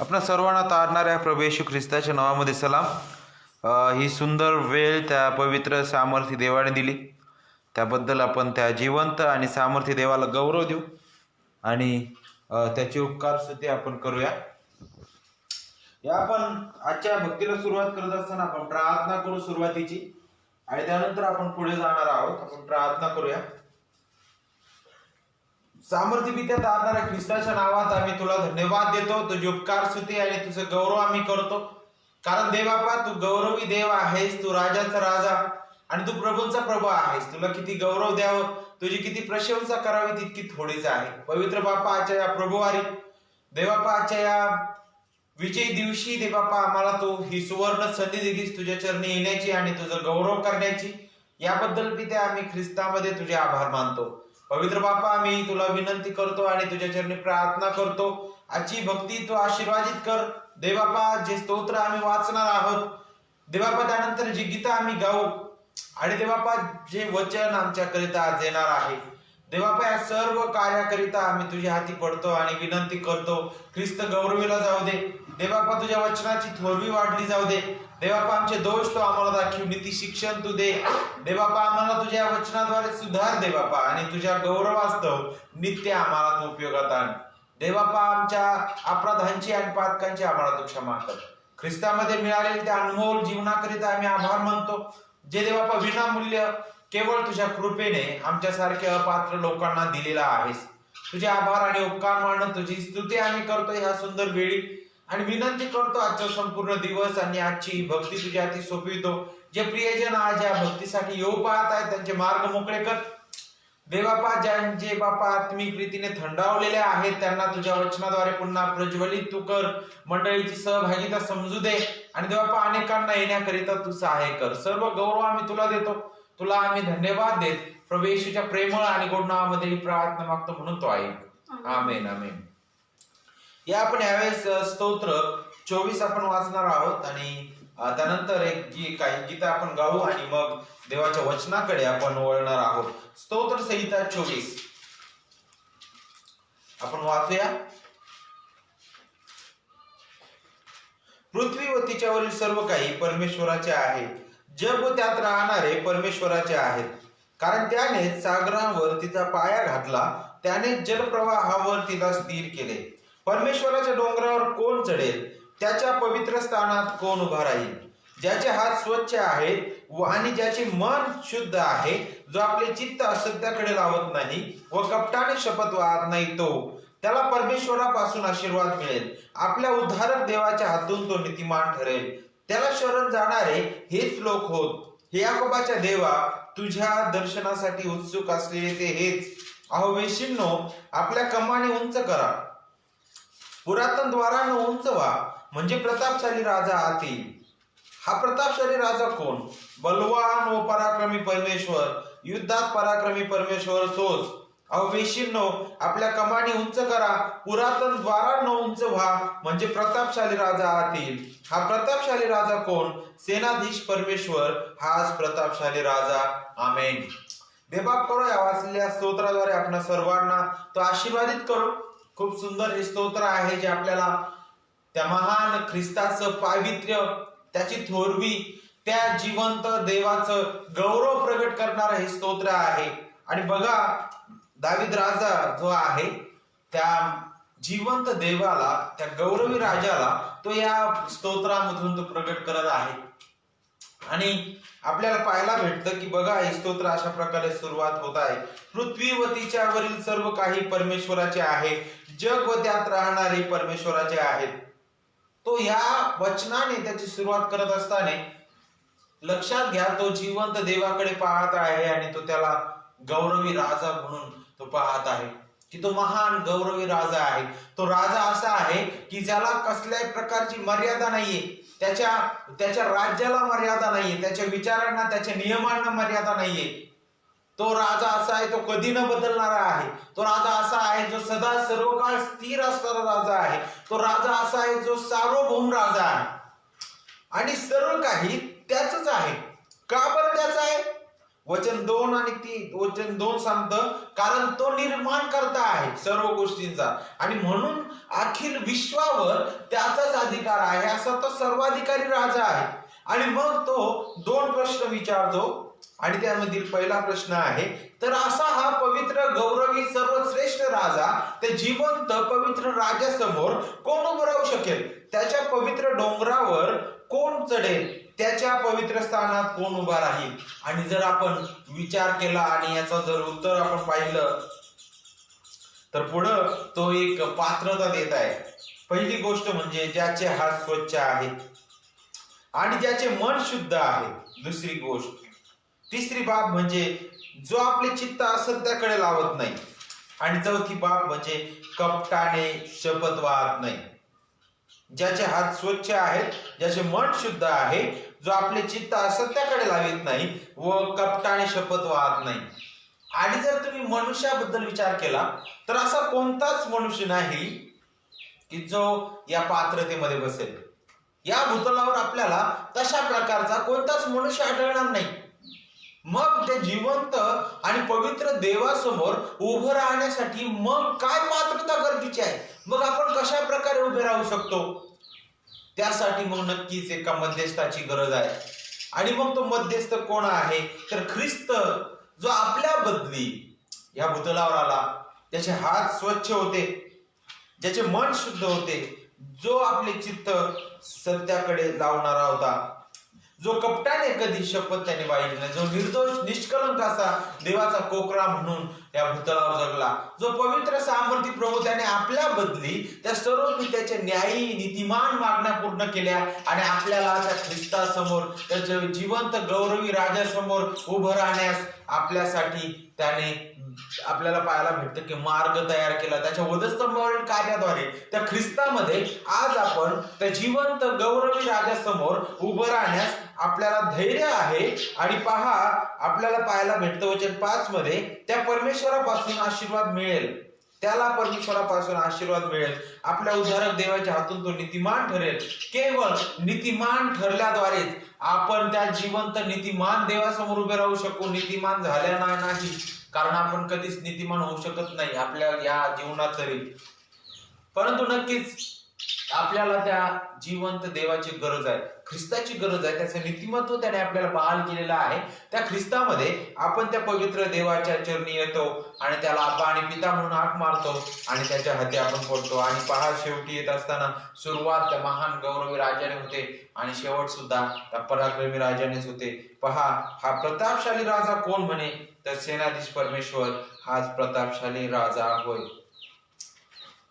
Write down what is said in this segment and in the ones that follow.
आपणा सर्वांना तारणाऱ्या प्रभू येशू ख्रिस्ताच्या नावामध्ये सलाम. ही सुंदर वेळ त्या पवित्र सामर्थ्य देवाने दिली, त्याबद्दल आपण त्या जिवंत आणि सामर्थ्य देवाला गौरव देऊ आणि त्याची उपकार स्तुती आपण करूया. आपण आजच्या भक्तीला सुरुवात करत असताना आपण प्रार्थना करू सुरुवातीची, आणि त्यानंतर आपण पुढे जाणार आहोत. आपण प्रार्थना करूया. सामर्थ्य पित्या तारणाऱ्या ख्रिस्ताच्या नावात आम्ही तुला धन्यवाद देतो. तुझी उपकार स्तुती आणि तुझं गौरव आम्ही करतो, कारण देवबापा तू गौरवी देव आहेस, तू राजाचा राजा आणि तू प्रभूंचा प्रभू आहेस. तुला किती गौरव द्यावं, तुझी किती प्रशंसा करावी तितकी थोडीच आहे. पवित्र बापा, आजच्या या प्रभुवारी देवबापा, आजच्या या विजय दिवशी देवबापा आम्हाला तू ही सुवर्ण संधी दिलीस तुझ्या चरणी येण्याची आणि तुझं गौरव करण्याची. याबद्दल पित्या आम्ही ख्रिस्तामध्ये तुझे आभार मानतो. पवित्र बापा, आम्ही तुला विनंती करतो आणि तुझ्या चरणी प्रार्थना करतो, आजची भक्ती तू आशीर्वादित कर देवबापा. जे स्तोत्र आम्ही वाचणार आहोत देवबापा, त्यानंतर जी गीतं आम्ही गाऊ आणि देवबापा जे वचन आमच्याकरिता आज येणार आहे देवबापा, या सर्व कार्याकरिता आम्ही तुझ्या हाती पडतो आणि विनंती करतो, ख्रिस्त गौरवीला जाऊ दे देवबापा. तुझ्या वचनाची थोरवी वाढली जाऊ दे देवबापा. आमचे दोष तो आम्हाला दाखव, नीती शिक्षण तू दे देवबापा. आम्हाला तुझ्या वचनाद्वारे सुधार देवबापा आणि तुझ्या गौरवास्तव नित्य आम्हाला तू उपयोगात आण देवबापा. आमच्या अपराधांची आणि पातकांची आम्हाला तू क्षमा कर. ख्रिस्तामध्ये मिळालेल्या त्या अनमोल जीवनाकरिता आम्ही आभार मानतो, जे देवबापा विनामूल्य केवळ तुझ्या कृपेने आमच्यासारख्या अपात्र लोकांना दिलेला आहेस. तुझे आभार आणि उपकार मानत तुझी स्तुती आम्ही करतो ह्या सुंदर वेळी, आणि विनंती करतो आजचा संपूर्ण दिवस आणि आजची भक्ती तुझ्या हाती सोपवितो. जे प्रियजन आज या भक्तीसाठी येऊ पाहत आहेत त्यांचे मार्ग मोकळे कर देवबापा. ज्यांचे बापा आत्मिक रीतीने थंडावलेले आहेत त्यांना तुझ्या वचनाद्वारे पुन्हा प्रज्वलित तू कर. मंडळीची सहभागिता समजू दे आणि देवबापा अनेकांना येण्याकरिता तू सहाय्य कर. सर्व गौरव आम्ही तुला देतो, तुला आम्ही धन्यवाद देत प्रभू येशूच्या प्रेमळ आणि गोड नावामध्ये ही प्रार्थना मागतो म्हणून तो ऐक. आमेन आमेन. या आपण यावेळेस स्तोत्र 24 आपण वाचणार आहोत आणि त्यानंतर एक काही गीतं आपण गाऊ आणि मग देवाच्या वचनाकडे आपण वळणार आहोत. स्तोत्र संहिता 24 आपण वाचूया. पृथ्वी व तिच्यावरील सर्व काही परमेश्वराचे आहे, जग व त्यात राहणारे परमेश्वराचे आहेत. कारण त्याने सागरांवर तिचा पाया घातला, त्याने जलप्रवाहावर तिला स्थिर केले. परमेश्वराच्या डोंगरावर कोण चढेल, त्याच्या पवित्र स्थानात कोण उभा राहील. ज्याचे हात स्वच्छ आहेत आणि ज्याचे मन शुद्ध आहे, जो आपले चित्त असत्याकडे लावत नाही व कपटाने शपथ वाहत नाही, तो त्याला परमेश्वरापासून आशीर्वाद मिळेल. आपल्या उद्धारक देवाच्या हातून तो नीतिमान ठरेल. त्याला शरण जाणारे हेच लोक होत. हे याकोबाच्या देवा, तुझ्या दर्शनासाठी उत्सुक असलेले ते हेच. अहो वेशींनो, आपल्या कमानी उंच करा, पुरातन द्वारांना उंच व्हा, म्हणजे प्रतापशाली राजा आत येईल. हा प्रतापशाली राजा कोण? बलवान व पराक्रमी परमेश्वर, युद्धात पराक्रमी परमेश्वर तोच. अहो वेशींनो, आपल्या कमानी उंच करा, पुरातन द्वारांना उंच व्हा, म्हणजे प्रतापशाली राजा आत येईल. हा प्रतापशाली राजा कोण? सेनाधीश परमेश्वर, हाच प्रतापशाली राजा. आमेन. देवबाप करो या वाचलेल्या स्तोत्राद्वारे आपण सर्वांना तो आशीर्वादित करो. खूप सुंदर हे स्तोत्र आहे, जे आपल्याला त्या महान ख्रिस्ताचं पावित्र्य, त्याची थोरवी, त्या जिवंत देवाचं गौरव प्रगट करणारं हे स्तोत्र आहे. आणि बघा, दावीद राजा जो आहे त्या जिवंत देवाला, त्या गौरवी राजाला तो या स्तोत्रामधून तो प्रगट करत आहे. आणि आपल्याला पाहायला भेटतं की बघा, हे स्तोत्र अशा प्रकारे सुरुवात होत आहे. पृथ्वी व तिच्यावरील सर्व काही परमेश्वराचे आहे, जग व त्यात राहणारे परमेश्वराचे आहेत. तो या वचनाने त्याची सुरुवात करत असताना लक्षात घ्या, तो जिवंत देवाकडे पाहत आहे आणि तो त्याला गौरवी राजा म्हणून तो पाहत आहे की तो महान गौरवी राजा आहे. तो राजा असा आहे की ज्याला कसल्याही प्रकारची मर्यादा नाहीये, त्याच्या राज्याला मर्यादा नाहीये, त्याच्या विचारांना, त्याच्या नियमांना मर्यादा नाहीये. तो राजा असा आहे, तो कधी न बदलणारा आहे. तो राजा असा आहे जो सदा सर्व काळ स्थिर असणारा राजा आहे. तो राजा असा आहे जो सार्वभौम राजा आहे आणि सर्व काही त्याचंच आहे. का बरं त्याचं आहे? वचन 2 आणि 3, वचन 2 सांगतं, कारण तो निर्माण करता आहे सर्व गोष्टींचा आणि म्हणून अखिल विश्वावर त्याचाच अधिकार आहे, असा तो सर्वाधिकारी राजा आहे. आणि मग तो 2 प्रश्न विचारतो आणि त्यामधील पहिला प्रश्न आहे, तर असा हा पवित्र गौरवी सर्वश्रेष्ठ राजा त्या जिवंत पवित्र राजासमोर कोण उभं राहू शकेल? त्याच्या पवित्र डोंगरावर कोण चढेल? त्याच्या पवित्र स्थानात कोण उभा राहील? आणि जर आपण विचार केला आणि याचं जर उत्तर आपण पाहिलं तर पुढं तो एक पात्रता देत आहे. पहिली गोष्ट म्हणजे ज्याचे हात स्वच्छ आहेत आणि ज्याचे मन शुद्ध आहे. दुसरी गोष्ट, तिसरी बाब म्हणजे जो आपले चित्त असत्याकडे लावत नाही. आणि चौथी बाब म्हणजे कपटाने शपथ वाहत नाही. ज्याचे हात स्वच्छ आहेत, ज्याचे मन शुद्ध आहे, जो आपले चित्त असत्याकडे लावित नाही व कपटाने शपथ वाहत नाही. आणि जर तुम्ही मनुष्याबद्दल विचार केला तर असा कोणताच मनुष्य नाही की जो या पात्रतेमध्ये बसेल. या भूतलावर आपल्याला तशा प्रकारचा कोणताच मनुष्य आढळणार नाही. मग ते जिवंत आणि पवित्र देवासमोर उभं राहण्यासाठी मग काय पात्रता गरजेची आहे? मग आपण कशा प्रकारे उभे राहू शकतो? त्यासाठी मग नक्कीच एका मध्यस्थाची गरज आहे. आणि मग तो मध्यस्थ कोण आहे? तर ख्रिस्त, जो आपल्या बदली या भूतलावर आला, त्याचे हात स्वच्छ होते, ज्याचे मन शुद्ध होते, जो आपले चित्त सत्याकडे लावणारा होता, जो कपटाने कधी शपथ त्याने वाहिली नाही, जो निर्दोष निष्कलंक असा देवाचा कोकरा म्हणून या भूतलावर जगला, जो पवित्र सामर्थ्य प्रभू त्याने आपल्या बदली त्या सर्व त्याच्या न्यायी नीतिमान मागण्या पूर्ण केल्या आणि आपल्याला त्या ख्रिस्तासमोर, त्याच्या जिवंत गौरवी राजासमोर उभं राहण्यास आपल्यासाठी त्याने आपल्याला पाहायला भेटतं की मार्ग तयार केला. त्याच्या वधस्तंभावरील कार्याद्वारे त्या ख्रिस्तामध्ये आज आपण त्या जिवंत गौरवी राजासमोर उभं राहण्यास आपल्याला धैर्य आहे. आणि पहा, आपल्याला पाहायला भेटतं वचन 5 मध्ये, त्या परमेश्वरापासून आशीर्वाद मिळेल, त्याला परमेश्वरापासून आशीर्वाद मिळेल. आपल्या उद्धारक देवाच्या हातून तो नीतिमान ठरेल. केवळ नीतिमान ठरल्याद्वारेच आपण त्या जिवंत नीतिमान देवासमोर उभे राहू शकू. नीतिमान झाल्या नाही, कारण आपण कधीच नीतिमान होऊ शकत नाही आपल्या या जीवनात तरी. परंतु नक्कीच आपल्याला त्या जिवंत देवाची गरज आहे, ख्रिस्ताची गरज आहे. त्याचं नीतिमत्व त्याने आपल्याला बहाल केलेलं आहे. त्या ख्रिस्तामध्ये आपण त्या पवित्र देवाच्या चरणी येतो आणि त्याला आबा आणि पिता म्हणून हाक मारतो आणि त्याच्या हाती आपण पडतो. आणि पहा, शेवटी येत असताना सुरुवात त्या महान गौरवी राजाने होते आणि शेवट सुद्धा त्या पराक्रमी राजानेच होते. पहा, हा प्रतापशाली राजा कोण म्हणे? तर सेनाधीश परमेश्वर हाच प्रतापशाली राजा होय.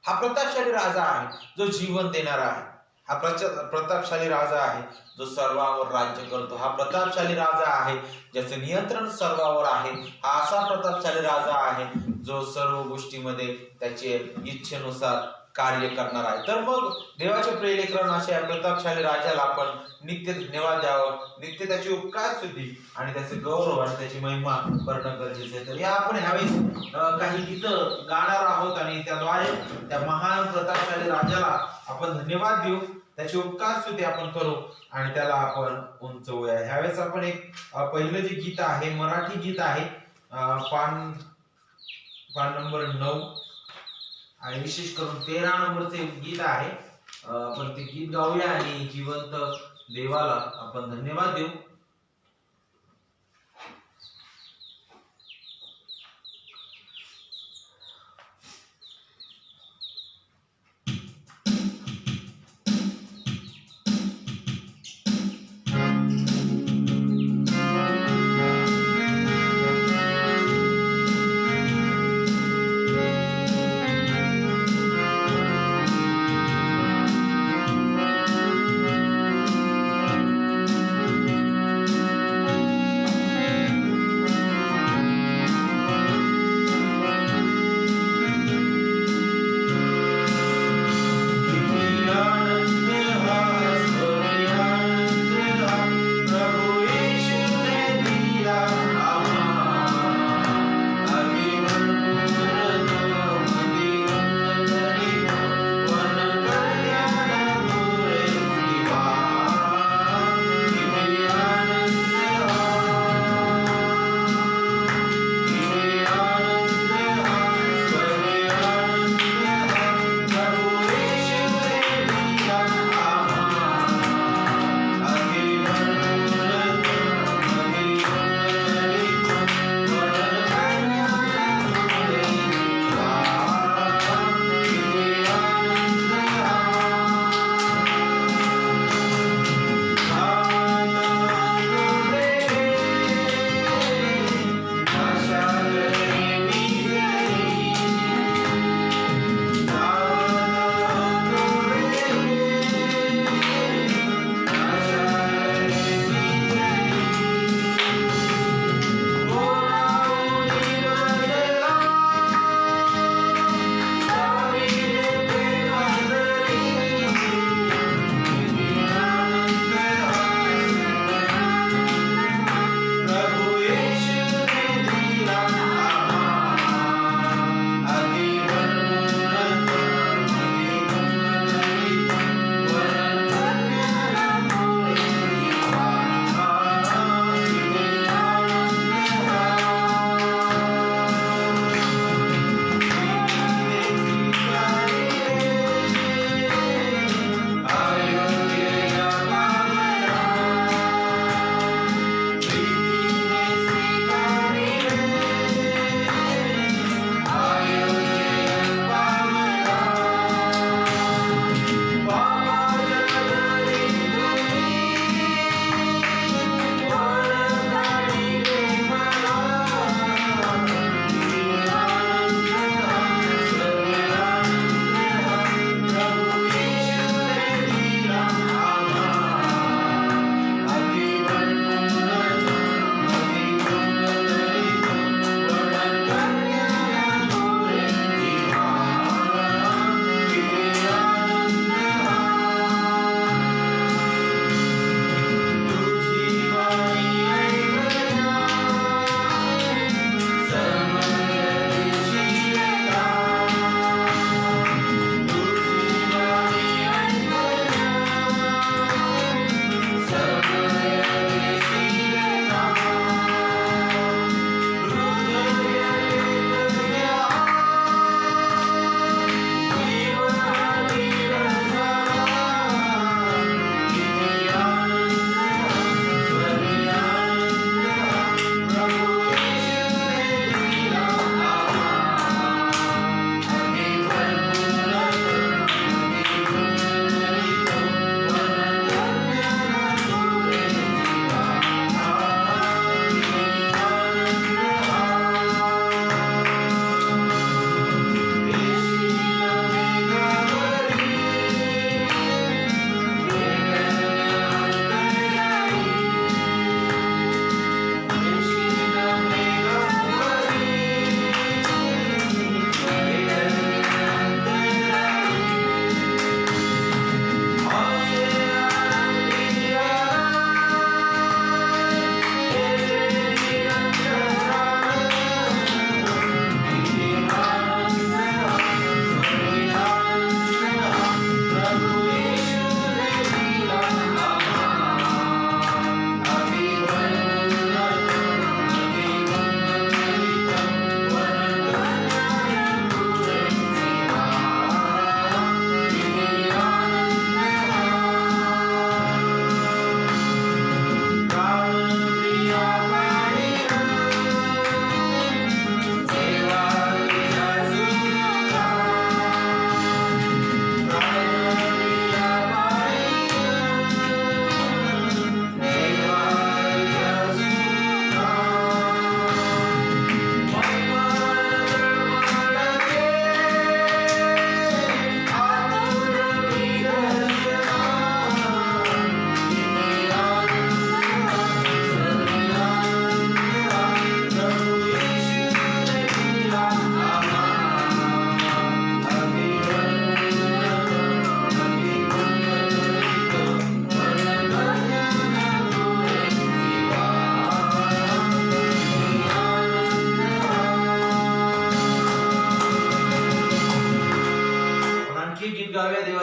हा प्रतापशाली राजा आहे जो जीवन देणारा आहे. हा प्रतापशाली राजा आहे जो सर्वांवर राज्य करतो. हा प्रतापशाली राजा आहे ज्याचं नियंत्रण सर्वांवर आहे. हा असा प्रतापशाली राजा आहे जो सर्व गोष्टीमध्ये त्याचे इच्छेनुसार कार्य करणार आहे. तर मग देवाचे प्रिय लेकरांनो, अशा या प्रतापशाली राजाला आपण नित्य धन्यवाद द्यावं, नित्य त्याची उपकार स्तुती आणि त्याचे गौरव आणि त्याची महिमा करणं गरजेचं आहे. तर या आपण ह्यावेळेस काही गीतं गाणार आहोत आणि त्याद्वारे त्या महान प्रतापशाली राजाला आपण धन्यवाद देऊ, त्याची उपकार स्तुती आपण करू आणि त्याला आपण उंचवूया. ह्यावेळेस आपण एक पहिलं जे गीत आहे, मराठी गीत आहे, पान नंबर 9 आणि विशेष करून 13 नंबरचे गीत आहे. आपण ते गीत गाऊया आणि जिवंत देवाला आपण धन्यवाद देऊ.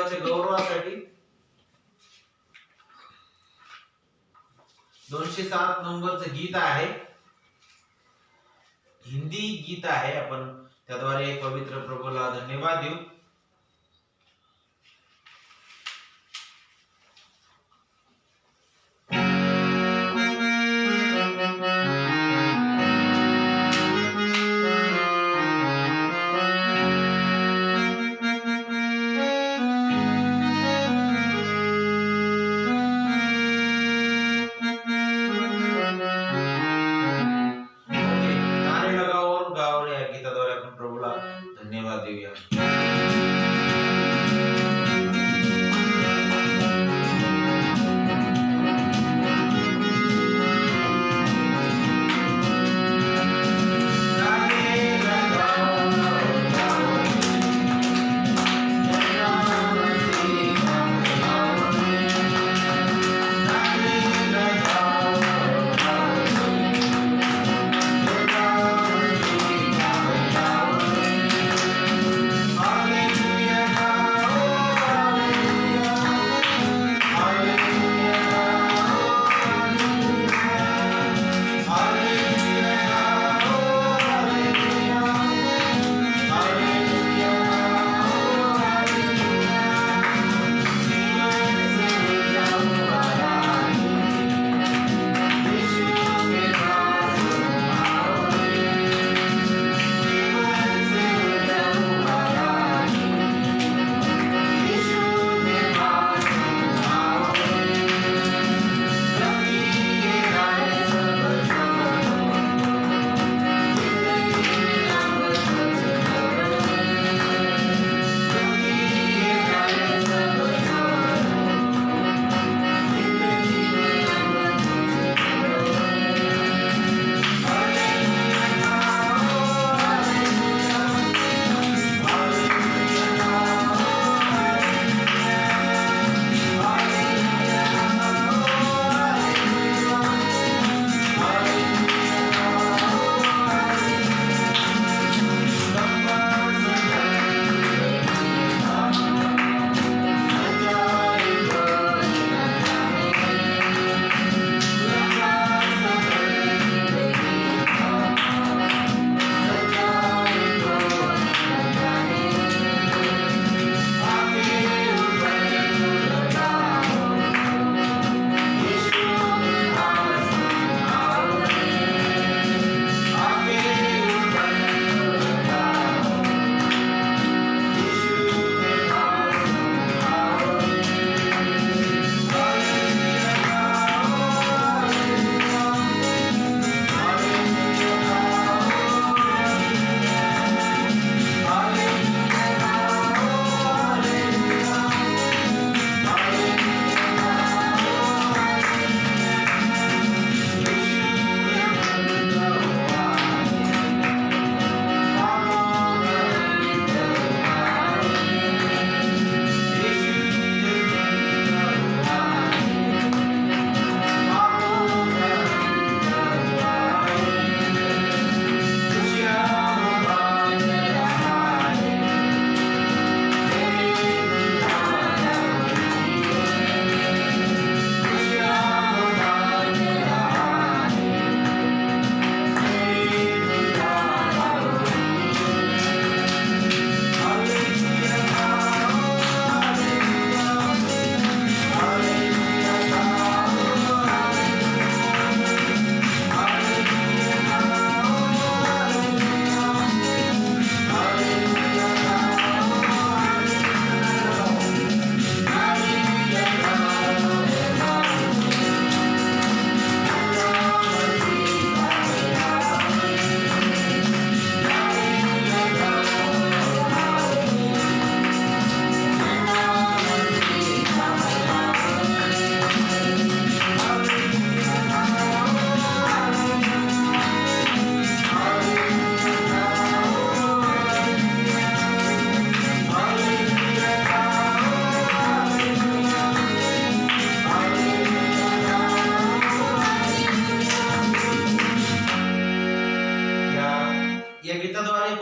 देवाच्या गौरवासाठी 207 नंबरचं गीत आहे, हिंदी गीत आहे. आपण त्याद्वारे पवित्र प्रभूला धन्यवाद देऊ. धन्यवाद देऊया.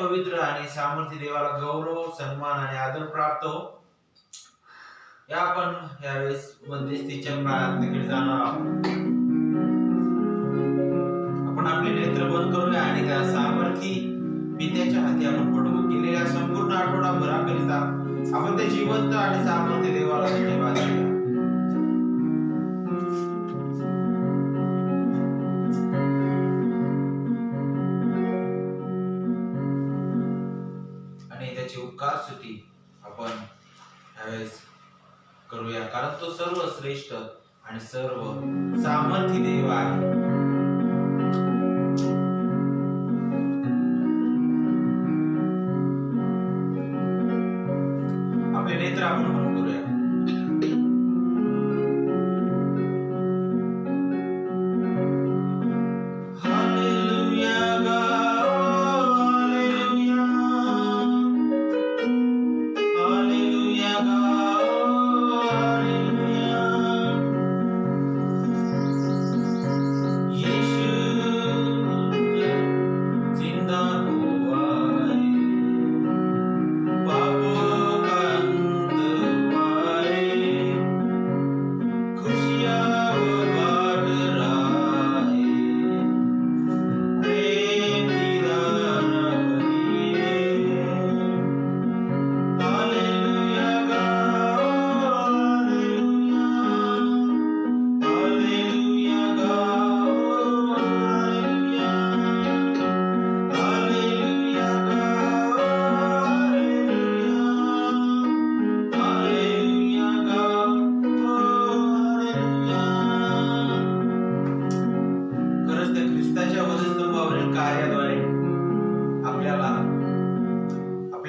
पवित्र आणि सामर्थ्य देवाला गौरव, सन्मान आणि आदर प्राप्त हो. या आपण यावेळेस मध्यस्थीच्या प्रार्थनेकडे जाणार आहोत. आपण आपले नेत्र बंद करूया आणि त्या सामर्थी पित्याच्या हाती आपण पडू. गेलेल्या संपूर्ण आठवडाभराकरिता आपण त्या जिवंत आणि सामर्थ्य देवाला धन्यवाद देऊया. आणि त्याची उपकार स्तुती आपण यावेळेस करूया, कारण तो सर्व श्रेष्ठ आणि सर्व सामर्थी देव आहे. आपले नेत्र आपण बंद करूया.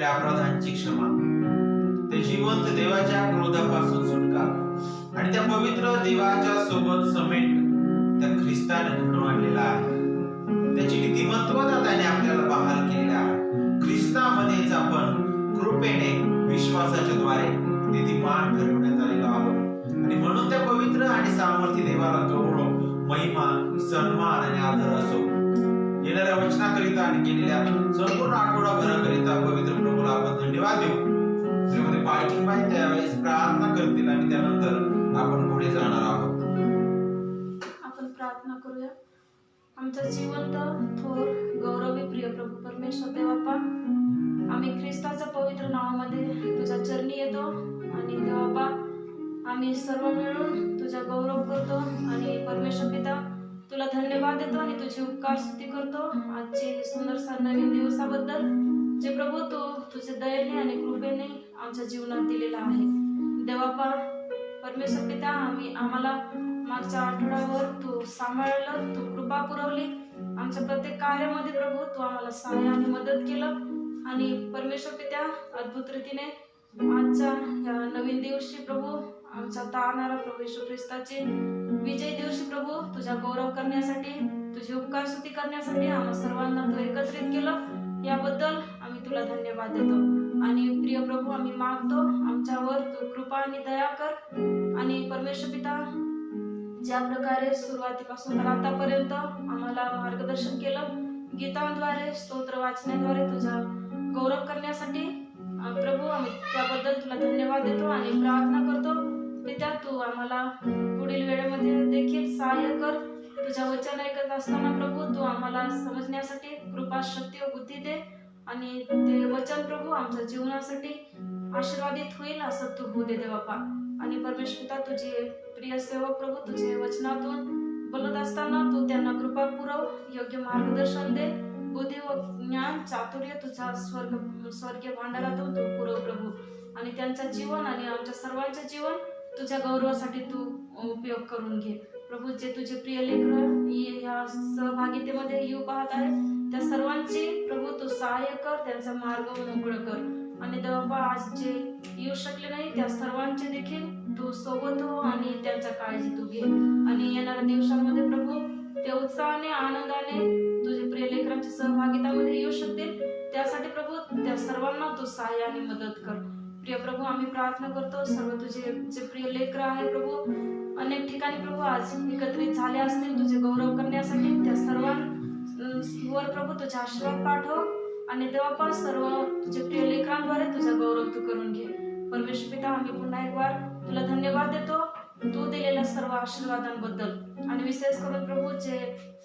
अपराधांची क्षमा, ते जिवंत देवाच्या क्रोधापासून सुटका आणि त्या पवित्र देवाच्या सोबत समेट त्या ख्रिस्ताने घडवून आणलेला आहे. त्याची नीतिमत्वता त्याने आपल्याला बहाल केलेला आहे. ख्रिस्तामध्येच आपण कृपेने विश्वासाच्या द्वारे नीतिमान ठरवण्यात आलेलो आहोत आणि म्हणून त्या पवित्र आणि सामर्थ्य देवाला गौरव, महिमा, सन्मान आणि आदर असो. येणाऱ्या वचनाकरिता आणि केलेल्या संपूर्ण आठवडाभराकरिता पवित्र प्रभूला आपण धन्यवाद देऊ. त्यामध्ये पालखी बाई त्यावेळेस प्रार्थना करतील आणि त्यानंतर आपण पुढे जाणार आहोत. आपण प्रार्थना करूया. आमचा जिवंत, थोर, गौरवी प्रिय प्रभू परमेश्वर देवाप्पा, आम्ही ख्रिस्ताच्या पवित्र नावामध्ये तुझ्या चरणी येतो आणि देवाप्पा आम्ही सर्व मिळून तुझा गौरव करतो आणि परमेश्वर पिता तुला धन्यवाद देतो आणि तुझी उपकार स्तुती करतो आजची सुंदरसा नवीन दिवसाबद्दल, जे प्रभू तू तुझे दयेने आणि कृपेने आमच्या जीवनात दिलेला आहे. देवाप्पा परमेश्वर पिता, आम्हाला मागच्या आठवड्यावर तू सांभाळलं, तू कृपा पुरवली. आमच्या प्रत्येक कार्यामध्ये प्रभू तू आम्हाला सहाय्य आणि मदत केलं आणि परमेश्वर पित्या अद्भुत रीतीने आजच्या या नवीन दिवशी प्रभू आमचा तारणारा प्रभू येशू ख्रिस्ताचे विजय दिवशी प्रभू तुझा गौरव करण्यासाठी, तुझी उपकार स्तुती करण्यासाठी आम्हा सर्वांना तू एकत्रित केलं. याबद्दल आम्ही तुला धन्यवाद देतो आणि प्रिय प्रभू आम्ही मागतो आमच्यावर तू कृपा आणि दया कर आणि परमेश्वर पिता ज्या प्रकारे सुरुवातीपासून तर आतापर्यंत आम्हाला मार्गदर्शन केलं, गीतांद्वारे, स्तोत्र वाचण्याद्वारे तुझा गौरव करण्यासाठी प्रभू आम्ही त्याबद्दल तुला धन्यवाद देतो आणि प्रार्थना करतो. पित्या तू आम्हाला पुढील वेळेमध्ये देखील सहाय्य कर. तुझ्या वचन ऐकत असताना प्रभू तू आम्हाला समजण्यासाठी कृपा, शक्ती व बुद्धी दे आणि ते वचन प्रभू आमच्या जीवनासाठी आशीर्वादित होईल असं तू होऊ दे देवाप्पा. आणि परमेश्वर पिता तुझे प्रिय सेवक प्रभू तुझे वचनातून बोलत असताना तू त्यांना कृपा पुरव, योग्य मार्गदर्शन दे, बुद्धी व ज्ञान, चातुर्य तुझा स्वर्गीय भांडारातून तू पुरव प्रभू आणि त्यांचं जीवन आणि आमच्या सर्वांचे जीवन तुझ्या गौरवासाठी तू उपयोग करून घे प्रभू. जे तुझे प्रिय लेकरं या सहभागितेमध्ये येऊ पाहत आहे त्या सर्वांची प्रभू तू सहाय्य कर, त्यांचा मार्ग मोकळं कर आणि देवाप्पा आज जे येऊ शकले नाही त्या सर्वांचे देखील तू सोबत हो आणि त्यांच्या काळजी तू घे आणि येणाऱ्या दिवसांमध्ये प्रभू ते उत्साहाने, आनंदाने तुझे प्रिय लेकरांच्या सहभागितामध्ये येऊ शकतील त्यासाठी प्रभू त्या सर्वांना तू सहाय्य आणि मदत कर. प्रिय प्रभू आम्ही प्रार्थना करतो सर्व तुझे जे प्रिय लेकर आहे प्रभू अनेक ठिकाणी प्रभू आज एकत्रित झाले असतील तुझे गौरव करण्यासाठी, त्या सर्वांवर प्रभू तुझे आशीर्वाद पाठव आणि देवाप्पा सर्व तुझे प्रिय लेकरांद्वारे तुझा गौरव तू करून घे. परमेश्वर पिता, आम्ही पुन्हा एक वार तुला धन्यवाद देतो तू दिलेल्या सर्व आशीर्वादांबद्दल, आणि विशेष करून प्रभू जे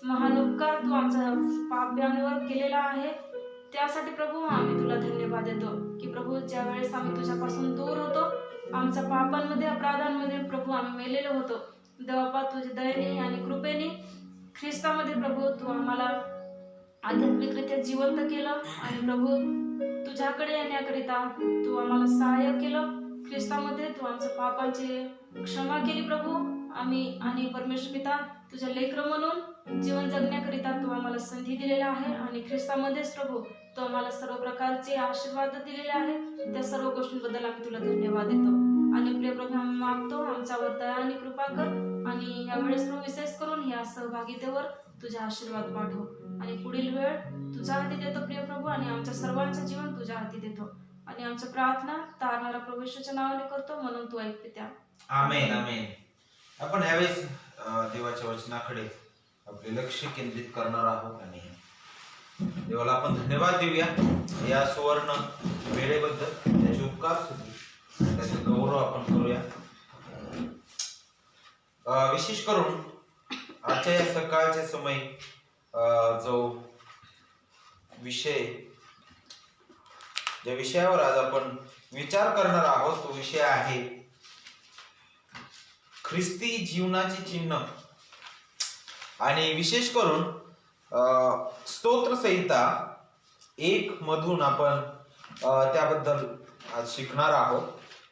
महान उपकार तू आमच्या पाप्यांवर केलेला आहे त्यासाठी प्रभू आम्ही तुला धन्यवाद देतो की प्रभू ज्या वेळेस आम्ही तुझ्यापासून दूर होतो, आमच्या पापांमध्ये अपराधांमध्ये प्रभू आम्ही मेलेलो होतो, देवापा तुझ्या दयेने आणि कृपेने ख्रिस्तामध्ये प्रभू तू आम्हाला आध्यात्मिकरित्या जिवंत केलं, आणि प्रभू तुझ्याकडे येण्याकरिता तू आम्हाला सहाय्य केलं. ख्रिस्तामध्ये तू आमच्या पापाची क्षमा केली प्रभू. आम्ही आणि परमेश्वर पिता तुझ्या लेकरं म्हणून जीवन जगण्याकरिता तू आम्हाला संधी दिलेला आहे, आणि ख्रिस्तामध्येच प्रभू तू आम्हाला सर्व प्रकारचे आशीर्वाद दिलेले आहे. त्या सर्व गोष्टींबद्दल आम्ही तुला धन्यवाद देतो. आणि प्रिय प्रभू, आम्ही मागतो आमच्यावर दया आणि कृपा कर, आणि यावेळेस प्रभू विशेष करून या सहभागितेवर तुझा आशीर्वाद पाठव, आणि पुढील वेळ तुझ्या हाती देतो प्रिय प्रभू, आणि आमच्या सर्वांचं जीवन तुझ्या हाती देतो, आणि आमची प्रार्थना तारणारा प्रभू येशूच्या नावाने करतो, म्हणून तू ऐक पित्या. आमेन आमेन. आपण यावेळेस देवाच्या वचनाकडे आपले लक्ष केंद्रित करणार आहोत, आणि देवाला आपण धन्यवाद देऊया या सुवर्ण वेळेबद्दल, त्याचे उपकार आणि त्याचा गौरव आपण करूया. विशेष करून आजच्या या सकाळच्या समय जो विषय, ज्या विषयावर आज आपण विचार करणार आहोत तो विषय आहे ख्रिस्ती जीवनाचे चिन्ह. आणि विशेष करून स्तोत्र संहिता 1 मधून आपण त्याबद्दल आज शिकणार आहोत,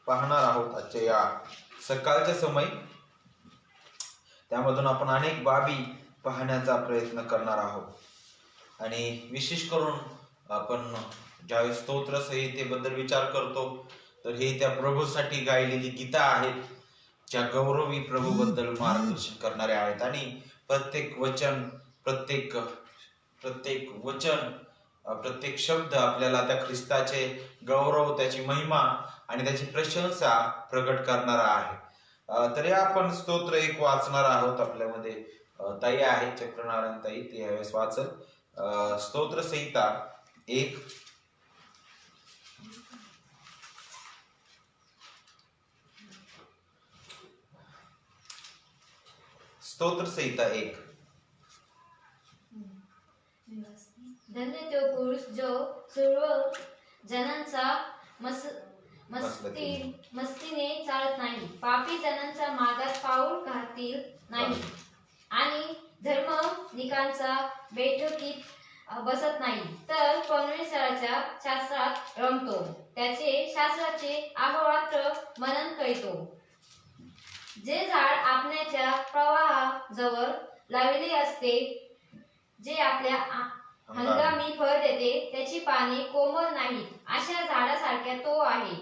पाहणार आहोत आजच्या या सकाळच्या समय. त्यामधून आपण अनेक बाबी पाहण्याचा प्रयत्न करणार आहोत. आणि विशेष करून आपण ज्यावेळेस स्तोत्र संहितेबद्दल विचार करतो तर हे त्या प्रभूसाठी गायलेली गीता आहेत, ज्या गौरवी प्रभूबद्दल मार्गदर्शन करणारे आहेत, आणि प्रत्येक वचन, प्रत्येक वचन, प्रत्येक शब्द आपल्याला त्या ख्रिस्ताचे गौरव, त्याची महिमा आणि त्याची प्रशंसा प्रगट करणारा आहे. तरी आपण स्तोत्र 1 वाचणार आहोत. आपल्यामध्ये ताई आहे, चक्रनारायण ताई, ते यावेळेस वाचल. स्तोत्र संहिता 1 स्तोत्र संहिता 1. धन्य तो पुरुष जो सर्व जनांचा मस्तीने चालत नाही, पापी जनांच्या मार्गात पाऊल घालतील नाही, आणि धर्मनिकांचा बैठकीत बसत नाही, तर परमेश्वराच्या शास्त्रात रमतो, त्याचे शास्त्राचे अहोरात्र मनन करीतो. जे झाड आपण्याच्या प्रवाहाजवळ लावलेले असते, जे आपल्या हंगामी फळ देते, त्याची पाने कोमल नाहीत, अशा झाडासारख्या तो आहे,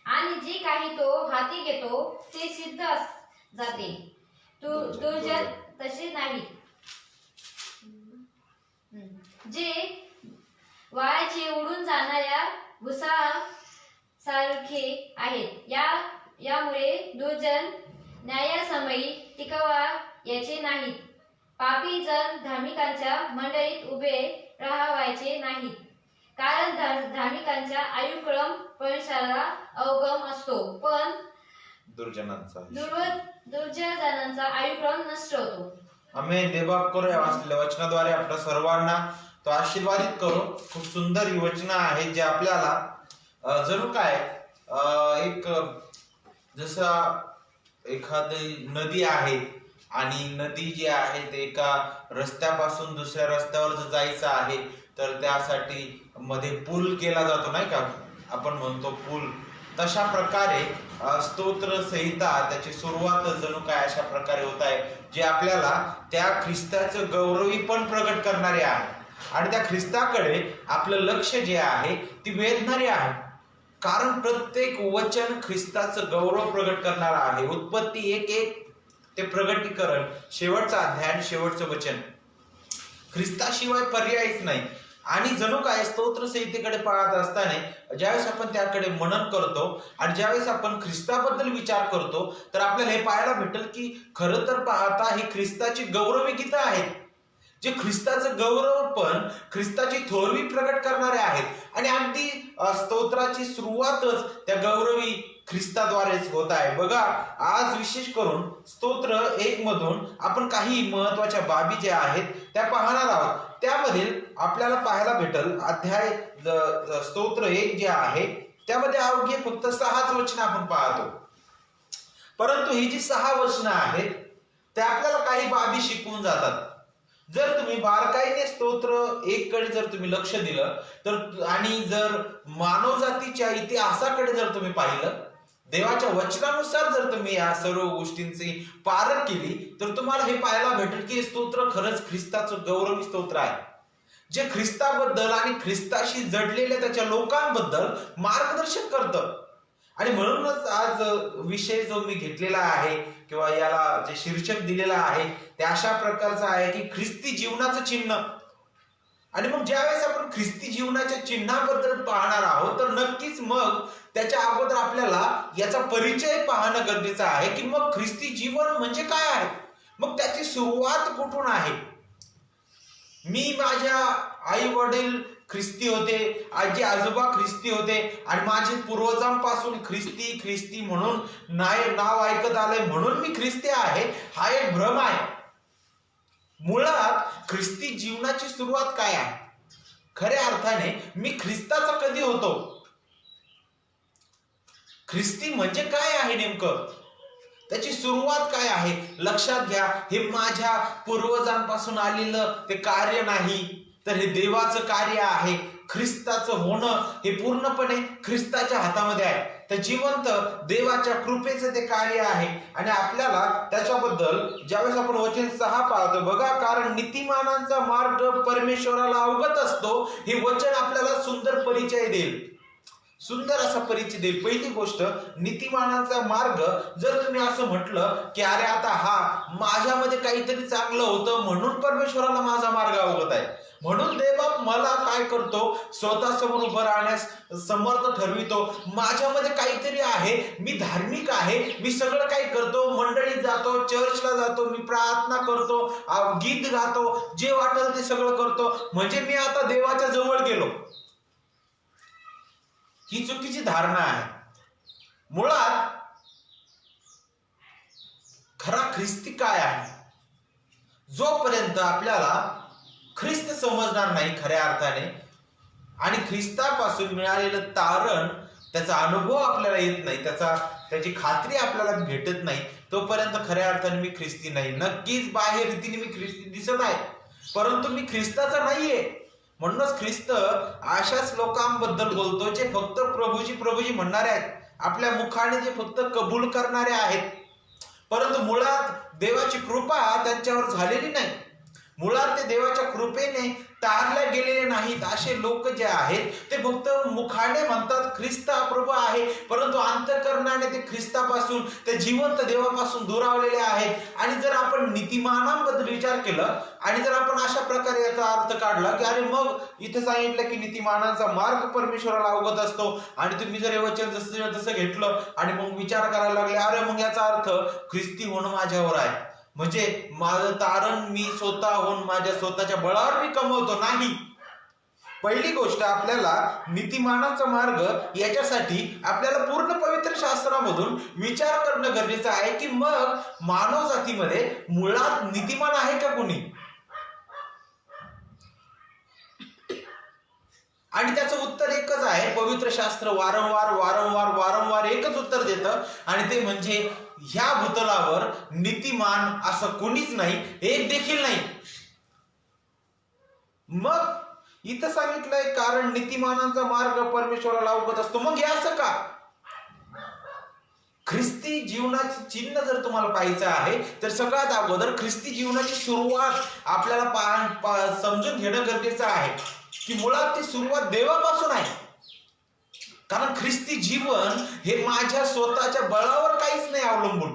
आणि जे काही तो हाती घेतो ते सिद्ध जाते. दुर्जन तसे नाही, जे वाळाचे उडून जाणाऱ्या भुसासारखे आहेत. यामुळे दुर्जन न्यायासमयी टिकवा याचे नाहीत, पापी जन धार्मिकांच्या मंडळीत उभे राहावायचे नाहीत, कारण धार्मिकांचा आयुक्रम परमेश्वराला अवगम असतो, पण दुर्जनांचा आयुक्रम नष्ट होतो. आमेन. देवबाप करो या वाचलेल्या वचनाद्वारे आपल्या सर्वांना तो आशीर्वादित करो. खूप सुंदर ही वचनं आहेत, जे आपल्याला जणू काय एक जसा एखादी नदी आहे, आणि नदी जी आहे ते एका रस्त्यापासून दुसऱ्या रस्त्यावर जर जायचं आहे तर त्यासाठी मध्ये पूल केला जातो, नाही का, आपण म्हणतो पूल. तशा प्रकारे स्तोत्र संहिता त्याची सुरुवात जणू काय अशा प्रकारे होत आहे, जे आपल्याला त्या ख्रिस्ताचं गौरवी पण प्रगट करणारे आहे, आणि त्या ख्रिस्ताकडे आपलं लक्ष जे आहे ती वेधणारी आहे. कारण प्रत्येक वचन ख्रिस्ताचं गौरव प्रगट करणार आहे. उत्पत्ती 1:1 ते प्रगटीकरण, शेवटचा अध्याय, शेवटचं वचन, ख्रिस्ताशिवाय पर्यायच नाही. आणि जणू काय स्तोत्र संहितेकडे पाहत असताना ज्यावेळेस आपण त्याकडे मनन करतो आणि ज्यावेळेस आपण ख्रिस्ताबद्दल विचार करतो तर आपल्याला हे पाहायला भेटेल की खरं तर पाहता ही ख्रिस्ताची गौरवी गीतं आहेत. जे ख्रिस्ताचं गौरव पण ख्रिस्ताची थोरवी प्रकट करणारे आहेत आणि अगदी स्तोत्राची सुरुवातच त्या गौरवी ख्रिस्ताद्वारेच होत आहे. बघा, आज विशेष करून स्तोत्र 1 मधून आपण काही महत्वाच्या बाबी ज्या आहेत त्या पाहणार आहोत. त्यामधील आपल्याला पाहायला भेटल अध्याय स्तोत्र 1 जे आहे त्यामध्ये अवघे फक्त 6च वचन आपण पाहतो. परंतु ही जी 6 वचनं आहेत ते आपल्याला काही बाबी शिकवून जातात. जर तुम्ही बारकाईने स्तोत्र 1 कडे जर तुम्ही लक्ष दिलं तर आणि जर मानवजातीच्या इतिहासाकडे जर तुम्ही पाहिलं, देवाच्या वचनानुसार जर तुम्ही या सर्व गोष्टींची पारख केली तर तुम्हाला हे पाहायला भेटेल की स्तोत्र खरंच ख्रिस्ताचं गौरवी स्तोत्र आहे, जे ख्रिस्ताबद्दल आणि ख्रिस्ताशी जडलेल्या त्याच्या लोकांबद्दल मार्गदर्शन करतं. आणि म्हणूनच आज विषय जो मी घेतलेला आहे किंवा याला जे शीर्षक दिलेलं आहे ते अशा प्रकारचं आहे की ख्रिस्ती जीवनाचं चिन्ह. आणि मग ज्यावेळेस आपण ख्रिस्ती जीवनाच्या चिन्हाबद्दल पाहणार आहोत तर नक्कीच मग त्याच्या अगोदर आपल्याला याचा परिचय पाहणं गरजेचं आहे की मग ख्रिस्ती जीवन म्हणजे काय आहे, मग त्याची सुरुवात कुठून आहे. मी माझ्या आई वडील ख्रिस्ती होते, आजी आजोबा ख्रिस्ती होते आणि माझे पूर्वजांपासून ख्रिस्ती म्हणून नाव ऐकत आलंय म्हणून मी ख्रिस्ती आहे, हा एक भ्रम आहे. मुळात ख्रिस्ती जीवनाची सुरुवात काय आहे? खऱ्या अर्थाने मी ख्रिस्ताचा कधी होतो? ख्रिस्ती म्हणजे काय आहे नेमकं? त्याची सुरुवात काय आहे? लक्षात घ्या, हे माझ्या पूर्वजांपासून आलेलं ते कार्य नाही, तर हे देवाचं कार्य आहे. ख्रिस्ताचं होणं हे पूर्णपणे ख्रिस्ताच्या हातामध्ये आहे. तर जिवंत देवाच्या कृपेचं ते कार्य आहे. आणि आपल्याला त्याच्याबद्दल ज्यावेळेस आपण वचन 6 पाहतो, बघा, कारण नीतिमानांचा मार्ग परमेश्वराला अवगत असतो. हे वचन आपल्याला सुंदर परिचय देईल, सुंदर असा परिचय देईल. पहिली गोष्ट, नीतिमानांचा मार्ग. जर तुम्ही असं म्हटलं की अरे आता हा माझ्यामध्ये काहीतरी चांगलं होतं म्हणून परमेश्वराला माझा मार्ग अवगत आहे, म्हणून देवबाप मला काय करतो, स्वतः समोर उभं राहण्यास समर्थ ठरवितो. माझ्यामध्ये काहीतरी आहे, मी धार्मिक आहे, मी सगळं काही करतो, मंडळीत जातो, चर्चला जातो, मी प्रार्थना करतो, गीत गातो, जे वाटेल ते सगळं करतो, म्हणजे मी आता देवाच्या जवळ गेलो. ही चुकीची धारणा आहे. मुळात खरा ख्रिस्ती काय आहे? जोपर्यंत आपल्याला ख्रिस्त समजणार नाही खऱ्या अर्थाने आणि ख्रिस्तापासून मिळालेलं तारण, त्याचा अनुभव आपल्याला येत नाही, त्याची खात्री आपल्याला भेटत नाही, तोपर्यंत खऱ्या अर्थाने मी ख्रिस्ती नाही. नक्कीच बाह्य रीतीने मी ख्रिस्ती दिसत आहे, परंतु मी ख्रिस्ताचा नाहीये. म्हणूनच ख्रिस्त अशाच लोकांबद्दल बोलतो जे फक्त प्रभूजी प्रभूजी म्हणणारे आहेत, आपल्या मुखाने जे फक्त कबूल करणारे आहेत, परंतु मुळात देवाची कृपा त्यांच्यावर झालेली नाही. मुळात ते देवाच्या कृपेने तारल्या गेलेले नाहीत. असे लोक जे आहेत ते फक्त मुखाने म्हणतात ख्रिस्त हा प्रभू आहे, परंतु अंतःकरणाने ते ख्रिस्तापासून, ते जिवंत देवापासून दुरावलेले आहेत. आणि जर आपण नीतिमानांबद्दल विचार केला आणि जर आपण अशा प्रकारे याचा अर्थ काढला की अरे मग इथे सांगितलं की नीतिमानांचा मार्ग परमेश्वराला अवगत असतो आणि तुम्ही जर हे वचन जसं जसं घेतलं आणि मग विचार करायला लागले, अरे मग याचा अर्थ ख्रिस्ती होणं माझ्यावर आहे, म्हणजे माझं तारण मी स्वतःहून माझ्या स्वतःच्या बळावर मी कमवतो. नाही. पहिली गोष्ट, आपल्याला नीतिमानाचा मार्ग याच्यासाठी आपल्याला पूर्ण पवित्र शास्त्रामधून विचार करणं गरजेचं आहे की मग मानव जातीमध्ये मुळात नीतिमान आहे का कोणी? आणि त्याचं उत्तर एकच आहे. पवित्र शास्त्र वारंवार वारंवार वारंवार एकच उत्तर देतं आणि ते म्हणजे ह्या भूतलावर नीतिमान असं कोणीच नाही, एक देखील नाही. मग इथं सांगितलंय कारण नीतिमानांचा मार्ग परमेश्वराला अवगत असतो. मग हे असं का? ख्रिस्ती जीवनाचे चिन्ह जर तुम्हाला पाहायचं आहे तर सगळ्यात अगोदर ख्रिस्ती जीवनाची सुरुवात आपल्याला समजून घेणं गरजेचं आहे की मुळात ती सुरुवात देवापासून आहे. कारण ख्रिस्ती जीवन हे माझ्या स्वतःच्या बळावर काहीच नाही अवलंबून,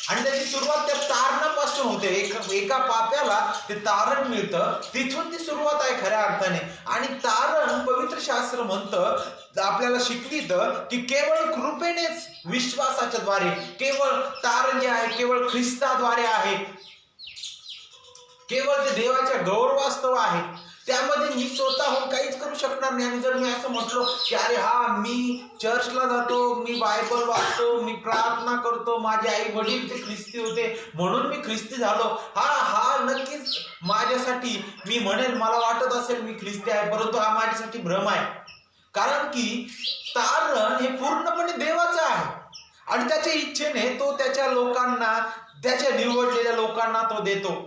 आणि त्याची सुरुवात त्या तारणापासून होते. एका पाप्याला ते तारण मिळतं, तिथून ती सुरुवात आहे खऱ्या अर्थाने. आणि तारण पवित्र शास्त्र म्हणतं, आपल्याला शिकवितं की केवळ कृपेनेच, विश्वासाच्या द्वारे, केवळ तारण जे आहे केवळ ख्रिस्ताद्वारे आहे. केवळ ते देवाच्या गौरवास्तव आहे. त्यामध्ये मी स्वतःहून काहीच करू शकणार नाही. आणि जर मी असं म्हटलो की अरे हा मी चर्चला जातो, मी बायबल वाचतो, मी प्रार्थना करतो, माझे आई वडील ते ख्रिस्ती होते म्हणून मी ख्रिस्ती झालो, हा नक्कीच माझ्यासाठी, मी म्हणेल मला वाटत असेल मी ख्रिस्ती आहे, परंतु हा माझ्यासाठी भ्रम आहे. कारण की तारण हे पूर्णपणे देवाचं आहे आणि त्याच्या इच्छेने तो त्याच्या लोकांना, त्याच्या निवडलेल्या लोकांना तो देतो.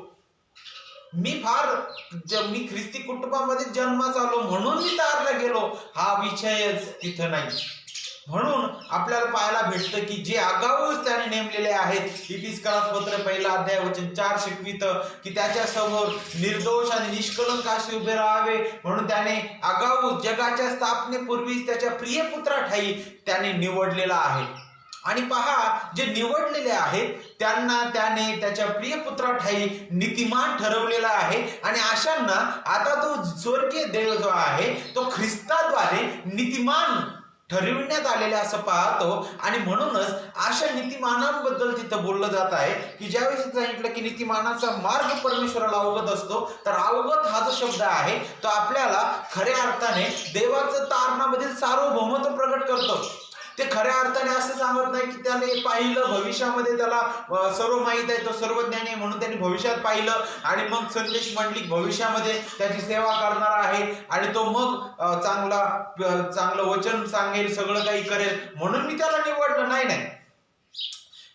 मी ख्रिस्ती कुटुंबामध्ये जन्मास आलो म्हणून मी तारला गेलो, हा विषयच तिथं नाही. म्हणून आपल्याला पाहायला भेटतं की जे आगाऊच त्याने नेमलेले आहेत, इफिसकारास पत्र 1 अध्याय वचन 4 शिकवितं की त्याच्या समोर निर्दोष आणि निष्कलंक असे उभे राहावे म्हणून त्याने आगाऊ जगाच्या स्थापनेपूर्वीच त्याच्या प्रिय पुत्रा ठाई त्याने निवडलेला आहे. आणि पहा, जे निवडलेले आहेत त्यांना त्याने त्याच्या प्रिय पुत्रा ठाई नीतिमान ठरवलेला आहे. आणि अशांना आता तो स्वर्गीय देव जो आहे तो ख्रिस्ताद्वारे नीतिमान ठरविण्यात आलेले असं पाहतो. आणि म्हणूनच अशा नीतिमानांबद्दल तिथं बोललं जात आहे की ज्यावेळेस सांगितलं की नीतिमानाचा मार्ग परमेश्वराला अवगत असतो, तर अवगत हा जो शब्द आहे तो आपल्याला खऱ्या अर्थाने देवाचं तारणामधील सार्वभौमत्व प्रकट करतो. ते खऱ्या अर्थाने असं सांगत नाही की त्याने पाहिलं भविष्यामध्ये, त्याला सर्व माहित आहे, तो सर्वज्ञानी आहे म्हणून त्यांनी भविष्यात पाहिलं आणि मग संदेश मंडळी भविष्यामध्ये त्याची सेवा करणार आहे आणि तो मग चांगलं वचन सांगेल, सगळं काही करेल म्हणून मी त्याला निवडलं. नाही,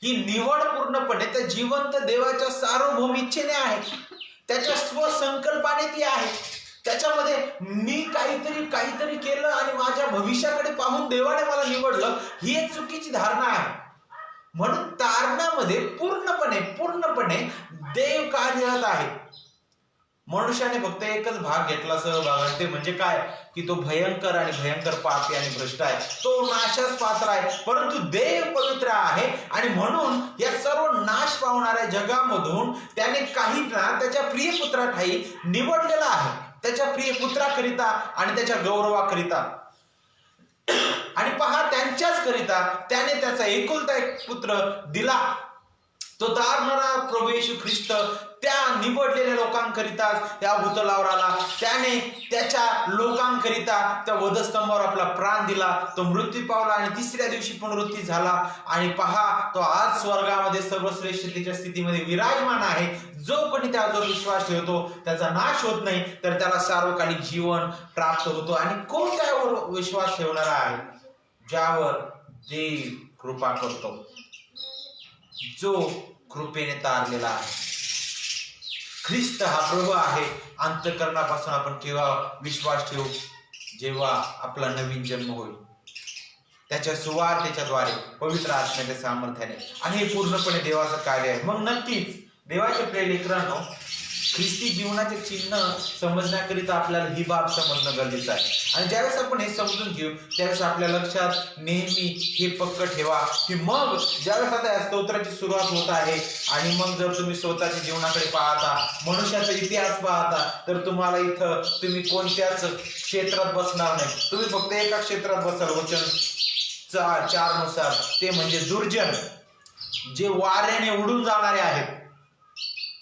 ही निवड पूर्णपणे त्या जिवंत देवाच्या सार्वभौम इच्छेने आहे, त्याच्या स्वसंकल्पाने ती आहे. त्याच्यामध्ये मी काहीतरी केलं आणि माझ्या भविष्याकडे पाहून देवाने मला निवडलं, ही एक चुकीची धारणा आहे. म्हणून तारणामध्ये पूर्णपणे देव कार्यरत आहे. मनुष्याने फक्त एकच भाग घेतला सहभाग, ते म्हणजे काय की तो भयंकर पापी आणि भ्रष्ट आहे, तो नाशास पात्र आहे. परंतु देव पवित्र आहे आणि म्हणून या सर्व नाश पावणाऱ्या जगामधून त्याने काहींना त्याच्या प्रिय पुत्रा ठाई निवडलेला आहे, त्याच्या प्रिय पुत्राकरिता आणि त्याच्या गौरवाकरिता. आणि पहा, त्यांच्याच करिता त्याने त्याचा एकुलता एक पुत्र दिला, तो तारणारा प्रभू येशू ख्रिस्त. त्या निवडलेल्या लोकांकरिता त्या भूतलावर आला, त्याने त्याच्या लोकांकरिता त्या वधस्तंभावर आपला प्राण दिला, तो मृत्यू पावला आणि तिसऱ्या दिवशी पुनरुत्थी झाला. आणि पहा, तो आज स्वर्गामध्ये सर्वश्रेष्ठतेच्या स्थितीमध्ये विराजमान आहे. जो कोणी त्यावर विश्वास ठेवतो त्याचा नाश होत नाही, तर त्याला सार्वकालिक जीवन प्राप्त होतो. आणि कोण त्यावर विश्वास ठेवणारा आहे? ज्यावर देव कृपा करतो, जो कृपेने तारलेला आहे. ख्रिस्त हा प्रभू आहे. अंतःकरणापासून आपण केव्हा विश्वास ठेवू? जेव्हा आपला नवीन जन्म होईल, त्याच्या सुवार्तेच्याद्वारे, पवित्र आत्म्याच्या सामर्थ्याने. आणि हे पूर्णपणे देवाचं कार्य आहे. मग नक्कीच देवाचे प्रिय लेकरांनो, ख्रिस्ती जीवनाचे चिन्ह समजण्याकरिता आपल्याला ही बाब समजणं गरजेचं आहे. आणि ज्यावेळेस आपण हे समजून घेऊ त्यावेळेस आपल्या लक्षात नेहमी हे पक्क ठेवा की मग ज्यावेळेस आता या स्तोत्राची सुरुवात होत आहे आणि मग जर तुम्ही स्वतःच्या जीवनाकडे पाहता, मनुष्याचा इतिहास पाहता, तर तुम्हाला इथं तुम्ही कोणत्याच क्षेत्रात बसणार नाही. तुम्ही फक्त एका क्षेत्रात बसाल, वचन 4 नुसार, ते म्हणजे दुर्जन, जे वाऱ्याने उडून जाणारे आहेत.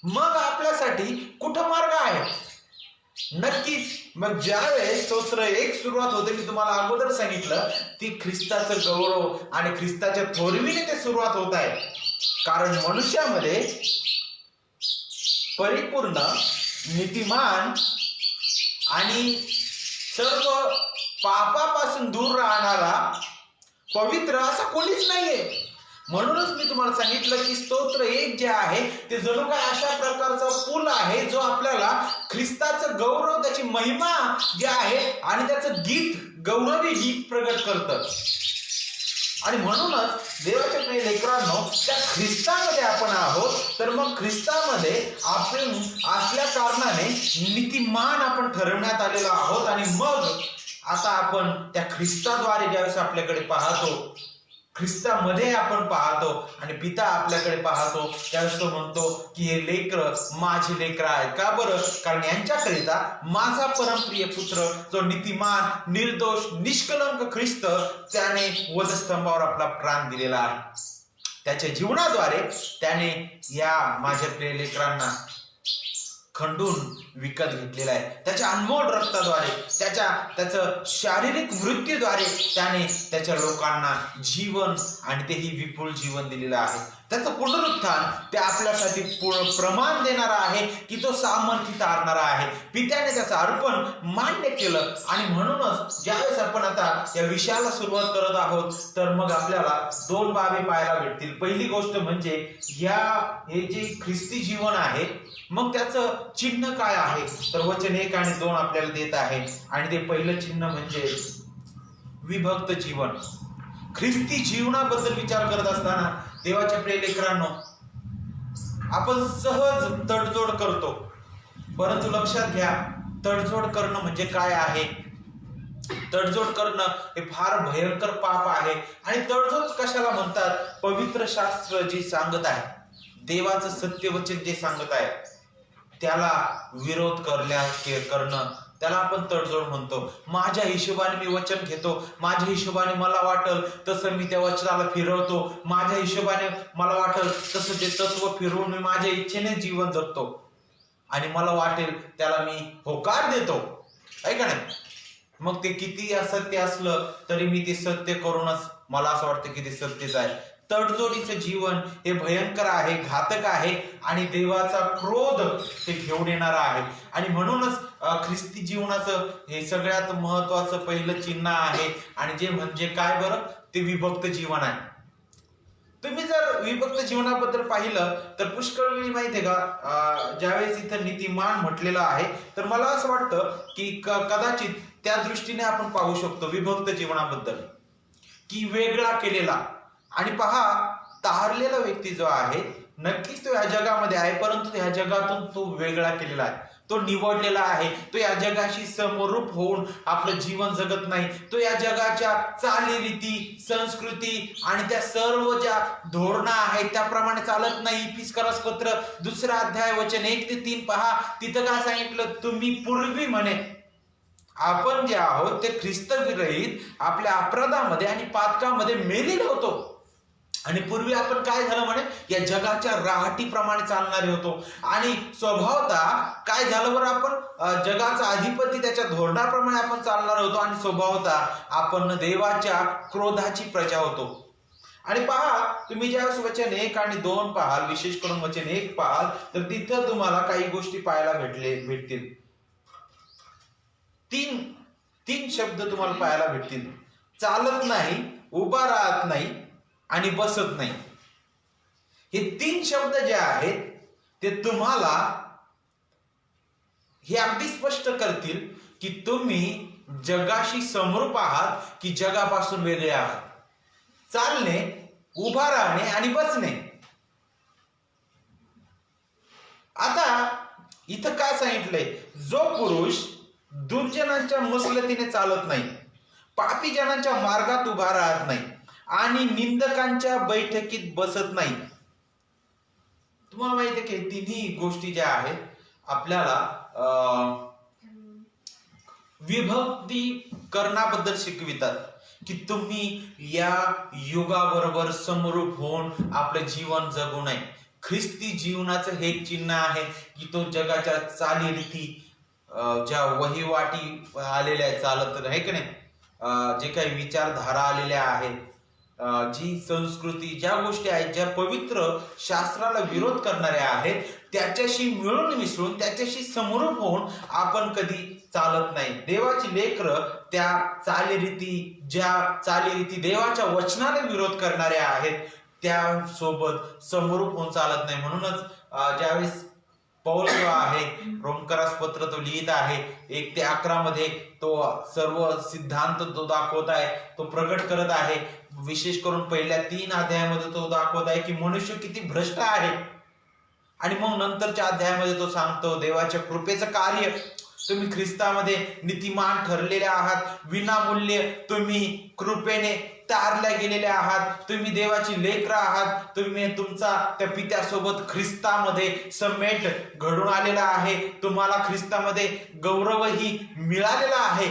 मग आपल्यासाठी कुठं मार्ग आहे? नक्कीच मग ज्यावेळेस स्तोत्र 1 सुरुवात होते, मी तुम्हाला अगोदर सांगितलं, ती ख्रिस्ताचं गौरव आणि ख्रिस्ताच्या थोरवीने ते सुरुवात होत आहे. कारण मनुष्यामध्ये परिपूर्ण, नीतिमान आणि सर्व पापापासून दूर राहणारा पवित्र असा कोणीच नाहीये. म्हणूनच मी तुम्हाला सांगितलं की स्तोत्र 1 जे आहे ते जणू काय अशा प्रकारचा पूल आहे जो आपल्याला ख्रिस्ताचं गौरव, त्याची महिमा जे आहे आणि त्याचं गीत, गौरवी गीत प्रगट करतं. आणि म्हणूनच देवाच्या प्रिय लेकरांनो, त्या ख्रिस्तामध्ये आपण आहोत, तर मग ख्रिस्तामध्ये आपण असल्या कारणाने नीतिमान आपण ठरवण्यात आलेलो आहोत. आणि मग आता आपण त्या ख्रिस्ताद्वारे ज्यावेळेस आपल्याकडे पाहतो, ख्रिस्तामध्ये आपण पाहतो आणि पिता आपल्याकडे पाहतो, त्यावेळेस तो म्हणतो की हे लेकर माझी लेकर आहेत. का बरं? कारण यांच्याकरिता माझा परमप्रिय पुत्र, जो नीतिमान, निर्दोष, निष्कलंक ख्रिस्त, त्याने वधस्तंभावर आपला प्राण दिलेला आहे. त्याच्या जीवनाद्वारे त्याने या माझ्या प्रिय लेकरांना खंडून विकत घेतलेला आहे. त्याच्या अनमोल रक्ताद्वारे, त्याचं शारीरिक मृत्यूद्वारे त्याने त्याच्या लोकांना जीवन आणि तेही विपुल जीवन दिलेलं आहे. त्याचं पुनरुत्थान ते आपल्यासाठी प्रमाण देणारा आहे की तो सामर्थ्य तारणारा आहे. पित्याने त्याचं अर्पण मान्य केलं आणि म्हणूनच ज्यावेळेस आपण आता या विषयाला सुरुवात करत आहोत तर मग आपल्याला 2 बाबी पाहायला भेटतील. पहिली गोष्ट म्हणजे हे जे ख्रिस्ती जीवन आहे मग त्याचं चिन्ह काय आहे, तर वचन 1 आणि 2 आपल्याला देत आहे. आणि ते पहिलं चिन्ह म्हणजे विभक्त जीवन. ख्रिस्ती जीवनाबद्दल विचार करत असताना देवाच्या प्रिय लेकरांनो, आपण सहज तडजोड करतो, परंतु लक्षात घ्या तडजोड करणं म्हणजे काय आहे. तडजोड करणं हे फार भयंकर पाप आहे. आणि तडजोड कशाला म्हणतात, पवित्र शास्त्र जे सांगत आहे, देवाचं सत्यवचन जे सांगत आहे त्याला विरोध करणं त्याला आपण तडजोड म्हणतो. माझ्या हिशोबाने मी वचन घेतो, माझ्या हिशोबाने मला वाटल तसं मी त्या वचनाला फिरवतो, माझ्या हिशोबाने मला वाटल तसं ते तत्व फिरवून मी माझ्या इच्छेने जीवन जगतो आणि मला वाटेल त्याला मी होकार देतो, आहे का नाही. मग ते किती असत्य असलं तरी मी ते सत्य करूनच मला असं वाटतं की ते सत्यच आहे. तडजोडीचं जीवन हे भयंकर आहे, घातक आहे आणि देवाचा क्रोध ते घेऊन येणार आहे. आणि म्हणूनच ख्रिस्ती जीवनाचं हे सगळ्यात महत्वाचं पहिलं चिन्ह आहे. आणि जे म्हणजे काय बरं, ते विभक्त जीवन आहे. तुम्ही जर विभक्त जीवनाबद्दल पाहिलं तर पुष्कळ वेळी माहितीये का, ज्यावेळेस इथं नीतिमान म्हटलेलं आहे तर मला असं वाटतं की कदाचित त्या दृष्टीने आपण पाहू शकतो विभक्त जीवनाबद्दल की वेगळा केलेला. आणि पहा, तारलेला व्यक्ती जो आहे नक्कीच तो या जगामध्ये आहे, परंतु ह्या जगातून तो वेगळा केलेला आहे, तो निवडलेला आहे. तो या जगाशी समरूप होऊन आपलं जीवन जगत नाही. तो या जगाच्या चालीरीती, संस्कृती आणि त्या सर्व ज्या धोरणा आहेत त्याप्रमाणे चालत नाही. इफिसकरास पत्र 2 अध्याय वचन 1 ते 3 पहा, तिथं काय सांगितलं, तुम्ही पूर्वी म्हणे आपण जे आहोत ते ख्रिस्त विरहित आपल्या अपराधामध्ये आणि पातकामध्ये मेलेलो होतो. आणि पूर्वी आपण काय झालं म्हणे, या जगाच्या राहटीप्रमाणे चालणारे होतो. आणि स्वभावतः काय झालं बरं, आपण जगाचा अधिपती त्याच्या धोरणाप्रमाणे आपण चालणार होतो. आणि स्वभावतः आपण देवाच्या क्रोधाची प्रजा होतो. आणि पहा, तुम्ही ज्यावेळेस वचन 1 आणि 2 पाहाल, विशेष करून वचन 1 पाहाल तर तिथं तुम्हाला काही गोष्टी पाहायला भेटतील. तीन शब्द तुम्हाला पाहायला भेटतील. चालत नाही, उभा राहत नाही आणि बसत नाही. हे 3 शब्द जे आहेत ते तुम्हाला हे अगदी स्पष्ट करतील की तुम्ही जगाशी समरूप आहात की जगापासून वेगळे आहात. चालणे, उभा राहणे आणि बसणे. आता इथं काय सांगितलंय, जो पुरुष दुर्जनांच्या मसलतीने चालत नाही, पापी जनांच्या मार्गात उभा राहत नाही आणि निंदकांच्या बैठकीत बसत नाही. तुम्हाला माहिती आहे की तिन्ही गोष्टी ज्या आहेत आपल्याला विभक्तीकरणाबद्दल शिकवितात की तुम्ही या युगाबरोबर समरूप होऊन आपलं जीवन जगू नये. ख्रिस्ती जीवनाचं हे चिन्ह आहे की तो जगाच्या चालीरीती, ज्या वहिवाटी आलेल्या आहेत चालत आहे की नाही, जे काही विचारधारा आलेल्या आहेत, जी संस्कृती, ज्या गोष्टी आहेत ज्या पवित्र शास्त्राला विरोध करणाऱ्या आहेत त्याच्याशी मिळून मिसळून त्याच्याशी समरूप होऊन आपण कधी चालत नाही. देवाची लेकरं त्या चालीरीती देवाच्या वचनाला विरोध करणाऱ्या आहेत त्या सोबत समरूप होऊन चालत नाही. म्हणूनच ज्यावेळेस पौल जो आहे रोमकरास पत्र तो लिहित आहे 1 ते 11 मध्ये तो सर्व सिद्धांत तो दाखवत आहे, तो प्रकट करत आहे. विशेष करून पहिल्या 3 अध्यायामध्ये तो दाखवत आहे की मनुष्य किती भ्रष्ट आहे. आणि मग नंतरच्या अध्यायामध्ये तो सांगतो देवाच्या कृपेचं कार्य, तुम्ही ख्रिस्तामध्ये नीतिमान ठरलेले आहात, विनामूल्य तुम्ही कृपेने तारल्या गेलेल्या आहात, तुम्ही देवाची लेकरं आहात, तुम्ही तुमचा त्या पित्यासोबत ख्रिस्तामध्ये समेट घडून आलेला आहे, तुम्हाला ख्रिस्तामध्ये गौरवही मिळालेला आहे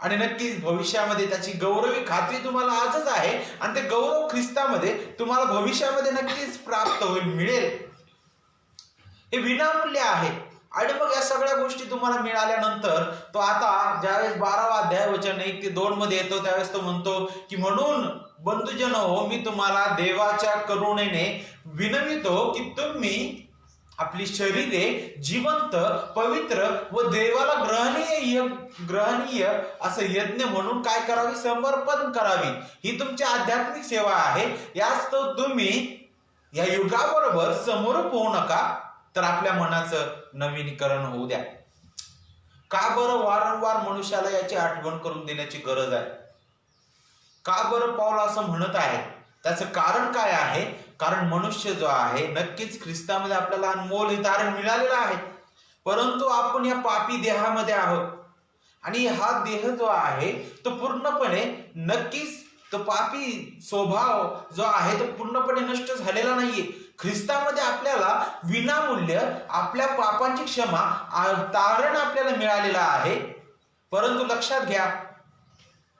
आणि नक्कीच भविष्यामध्ये त्याची गौरवी खात्री तुम्हाला आजच आहे आणि ते गौरव ख्रिस्तामध्ये तुम्हाला भविष्यामध्ये नक्कीच प्राप्त होईल, मिळेल. हे विनामूल्य आहे. आणि मग या सगळ्या गोष्टी तुम्हाला मिळाल्यानंतर तो आता ज्यावेळेस 12वा अध्याय वचन 1 ते 2 मध्ये येतो त्यावेळेस तो म्हणतो की म्हणून बंधुजन हो, मी तुम्हाला देवाच्या करुणेने विनवितो की तुम्ही आपली शरीरे जिवंत, पवित्र व देवाला ग्रहणीय असं यज्ञ म्हणून काय करावी, समर्पण करावी. ही तुमची आध्यात्मिक सेवा आहे. याच तुम्ही या युगाबरोबर समरूप होऊ नका, तर आपल्या मनाचं नवीनीकरण होऊ द्या. का बरं वारंवार मनुष्याला याची आठवण करून देण्याची गरज आहे? का बरं पाऊल असं म्हणत आहे? त्याचं कारण काय आहे? कारण मनुष्य जो आहे, नक्कीच ख्रिस्तामध्ये आपल्याला अनमोल हे तारण मिळालेलं आहे, परंतु आपण या पापी देहामध्ये आहोत. आणि हा देह जो आहे तो पूर्णपणे नक्कीच तो पापी स्वभाव जो आहे तो पूर्णपणे नष्ट झालेला नाहीये. ख्रिस्तामध्ये आपल्याला विनामूल्य आपल्या पापांची क्षमा, तारण आपल्याला मिळालेला आहे. परंतु लक्षात घ्या,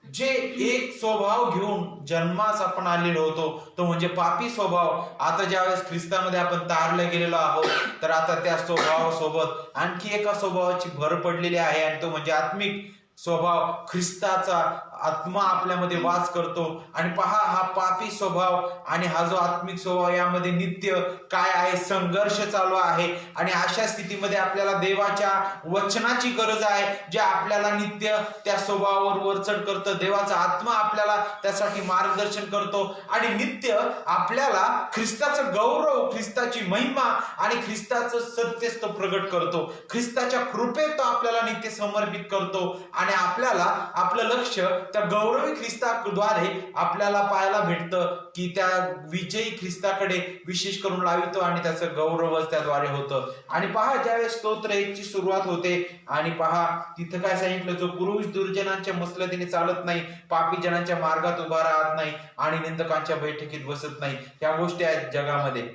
जे एक स्वभाव घेऊन जन्मास आपण आलेलो होतो तो म्हणजे पापी स्वभाव, आता ज्यावेळेस ख्रिस्तामध्ये आपण तारले गेलेलो आहोत, तर आता त्या स्वभावासोबत आणखी एका स्वभावाची भर पडलेली आहे, आणि तो म्हणजे आत्मिक स्वभाव. ख्रिस्ताचा आत्मा आपल्यामध्ये वास करतो. आणि पहा, हा पापी स्वभाव आणि हा जो आत्मिक स्वभाव यामध्ये नित्य काय आहे, संघर्ष चालू आहे. आणि अशा स्थितीमध्ये आपल्याला देवाच्या वचनाची गरज आहे, जे आपल्याला नित्य त्या स्वभावावर वरचढ करतं. देवाचा आत्मा आपल्याला त्यासाठी मार्गदर्शन करतो आणि नित्य आपल्याला ख्रिस्ताचं गौरव, ख्रिस्ताची महिमा आणि ख्रिस्ताचं सत्यच तो प्रगट करतो. ख्रिस्ताच्या कृपेत तो आपल्याला नित्य समर्पित करतो आणि आपल्याला आपलं लक्ष त्या गौरवी ख्रिस्ताद्वारे आपल्याला पाहायला भेटतं की त्या विजयी ख्रिस्ताकडे विशेष करून लावितो आणि त्याचं गौरवच त्याद्वारे होतं. आणि पहा, ज्यावेळेस स्तोत्र 1 ची सुरुवात होते आणि पहा तिथं काय सांगितलं, जो पुरुष दुर्जनांच्या मसलतीने चालत नाही, पापी जनांच्या मार्गात उभा राहत नाही आणि निंदकांच्या बैठकीत बसत नाही. ह्या गोष्टी आहेत जगामध्ये.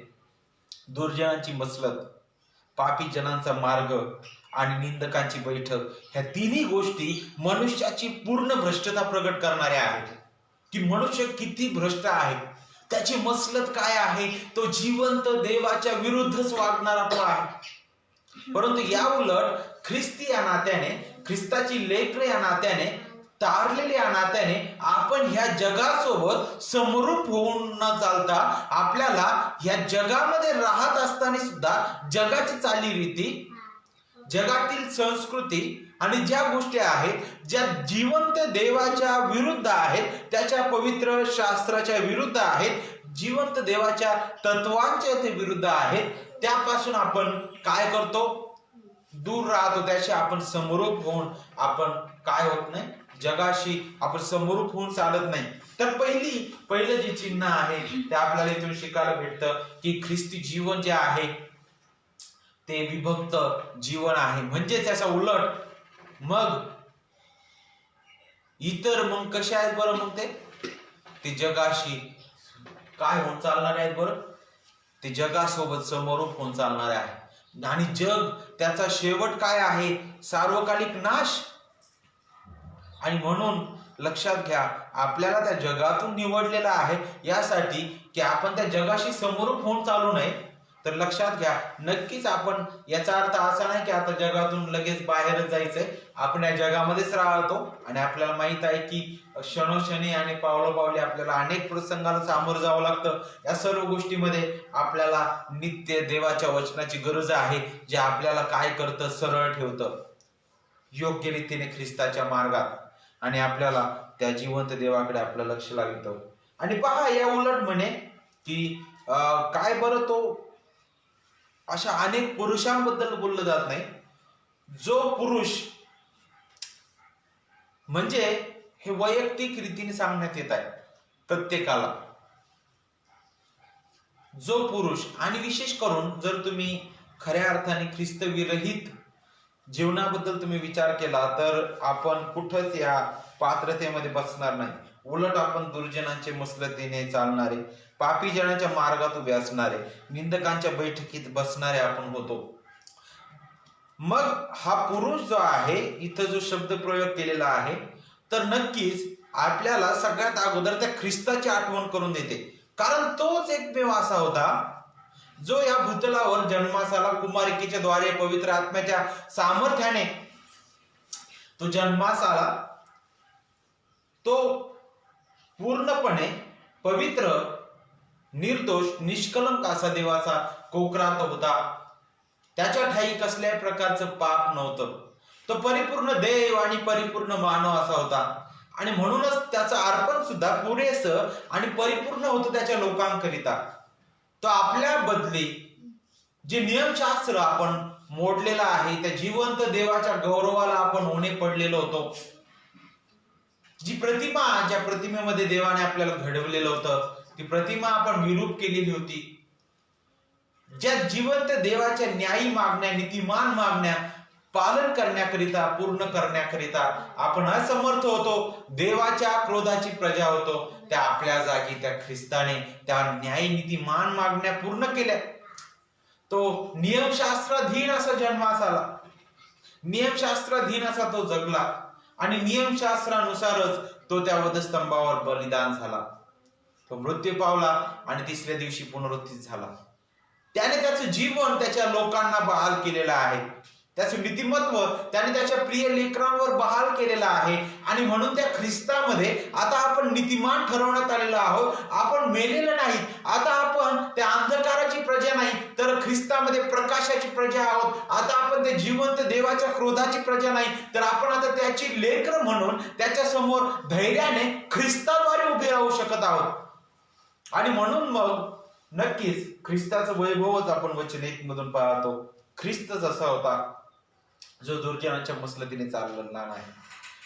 दुर्जनांची मसलत, पापी जनांचा मार्ग आणि निंदकांची बैठक, ह्या तिन्ही गोष्टी मनुष्याची पूर्ण भ्रष्टता प्रगट करणाऱ्या आहेत. की मनुष्य किती भ्रष्ट आहे, त्याची मसलत काय आहे, तो जिवंत देवाच्या विरुद्धच वागणारा तो आहे. परंतु या उलट ख्रिस्ती या नात्याने, ख्रिस्ताची लेकरं या नात्याने, तारलेले या नात्याने आपण ह्या जगासोबत समरूप होऊन न चालता आपल्याला ह्या जगामध्ये राहत असताना सुद्धा जगाची चालीरीती, जगातील संस्कृती आणि ज्या गोष्टी आहेत ज्या जिवंत देवाच्या विरुद्ध आहेत, त्याच्या पवित्र शास्त्राच्या विरुद्ध आहेत, जिवंत देवाच्या तत्वांच्या ते विरुद्ध आहेत, त्यापासून आपण काय करतो, दूर राहतो. त्याशी आपण समरूप होऊन आपण काय होत नाही, जगाशी आपण समरूप होऊन चालत नाही. तर पहिलं जे चिन्ह आहे ते आपल्याला इथून शिकायला भेटतं की ख्रिस्ती जीवन जे आहे ते विभक्त जीवन आहे. म्हणजे त्याचा उलट मग इतर मग कसे आहेत बरं, मग ते जगाशी काय होऊन चालणारे आहेत बरं, ते जगासोबत समरूप होऊन चालणारे आहे. आणि जग त्याचा शेवट काय आहे, सार्वकालिक नाश. आणि म्हणून लक्षात घ्या, आपल्याला त्या जगातून निवडलेलं आहे यासाठी की आपण त्या जगाशी समरूप होऊन चालू नये. तर लक्षात घ्या, नक्कीच आपण, याचा अर्थ असा नाही की आता जगातून लगेच बाहेरच जायचंय. आपण या जगामध्येच राहतो आणि आपल्याला माहित आहे की क्षणोक्षणी आणि पावलोपावली आपल्याला अनेक प्रसंगाला सामोरं जावं लागतं. या सर्व गोष्टीमध्ये आपल्याला नित्य देवाच्या वचनाची गरज आहे, जे आपल्याला काय करतं, सरळ ठेवतं योग्य रीतीने ख्रिस्ताच्या मार्गात, आणि आपल्याला त्या जिवंत देवाकडे आपलं लक्ष लावितं. आणि पहा, या उलट म्हणे की काय बरं, तो अशा अनेक पुरुषांबद्दल बोललं जात नाही. जो पुरुष म्हणजे हे वैयक्तिक रीतीने सांगण्यात येत आहे प्रत्येकाला. जो पुरुष, आणि विशेष करून जर तुम्ही खऱ्या अर्थाने ख्रिस्त विरहित जीवनाबद्दल तुम्ही विचार केला तर आपण कुठंच या पात्रतेमध्ये बसणार नाही. उलट आपण दुर्जनांचे मसलतीने चालणारे, पापी जनांच्या मार्गात उभे असणारे, निंदकांच्या बैठकीत बसणारे आपण होतो. मग हा पुरुष जो आहे, इथं जो शब्द प्रयोग केलेला आहे, तर नक्कीच आपल्याला सगळ्यात अगोदर त्या ख्रिस्ताची आठवण करून देते. कारण तोच एकमेव असा होता जो या भूतलावर जन्मास आला, कुमारिकेच्या द्वारे पवित्र आत्म्याच्या सामर्थ्याने तो जन्मास आला, तो पूर्णपणे पवित्र, निर्दोष, निष्कलंक असा देवाचा कोकरात होता. त्याच्या ठाई कसल्याही प्रकारचं पाप नव्हतं. तो परिपूर्ण देव आणि परिपूर्ण मानव असा होता आणि म्हणूनच त्याचं अर्पण सुद्धा पुरेसं आणि परिपूर्ण होतं त्याच्या लोकांकरिता. तो आपल्या बदली जे नियमशास्त्र आपण मोडलेलं आहे, त्या जिवंत देवाच्या गौरवाला आपण होणे पडलेलो होतो. जी प्रतिमा, ज्या प्रतिमेमध्ये देवाने आपल्याला घडवलेलं होतं, ती प्रतिमा आपण विरूप केलेली होती. ज्या जिवंत देवाच्या न्यायी मागण्या, नीतिमान मागण्या पालन करण्याकरिता, पूर्ण करण्याकरिता आपण असमर्थ होतो, देवाच्या क्रोधाची प्रजा होतो, त्या आपल्या जागी त्या ख्रिस्ताने त्या न्याय नीतिमान मागण्या पूर्ण केल्या. तो नियमशास्त्राधीन असा जन्मास आला, नियमशास्त्राधीन असा तो जगला आणि नियमशास्त्रानुसारच तो त्या वधस्तंभावर बलिदान झाला. तो मृत्यू पावला आणि तिसऱ्या दिवशी पुनरुत्थित झाला. त्याने त्याचं जीवन त्याच्या लोकांना बहाल केलेलं आहे. त्याचं नीतिमत्व त्याने त्याच्या प्रिय लेकरांवर बहाल केलेलं आहे आणि म्हणून त्या ख्रिस्तामध्ये आता आपण नीतिमान ठरवण्यात आलेलो आहोत. आपण मेलेलं नाही. आता आपण त्या अंधकाराची प्रजा नाही, तर ख्रिस्तामध्ये प्रकाशाची प्रजा आहोत. आता आपण ते जिवंत देवाच्या क्रोधाची प्रजा नाही, तर आपण आता त्याची लेकर म्हणून त्याच्या समोर धैर्याने ख्रिस्ताद्वारे उभे राहू शकत आहोत. आणि म्हणून मग नक्कीच ख्रिस्ताचं वैभवच आपण वचन 1 मधून पाहतो. ख्रिस्तच असा होता जो दुर्जनांच्या मसलतीने चाललेला नाही,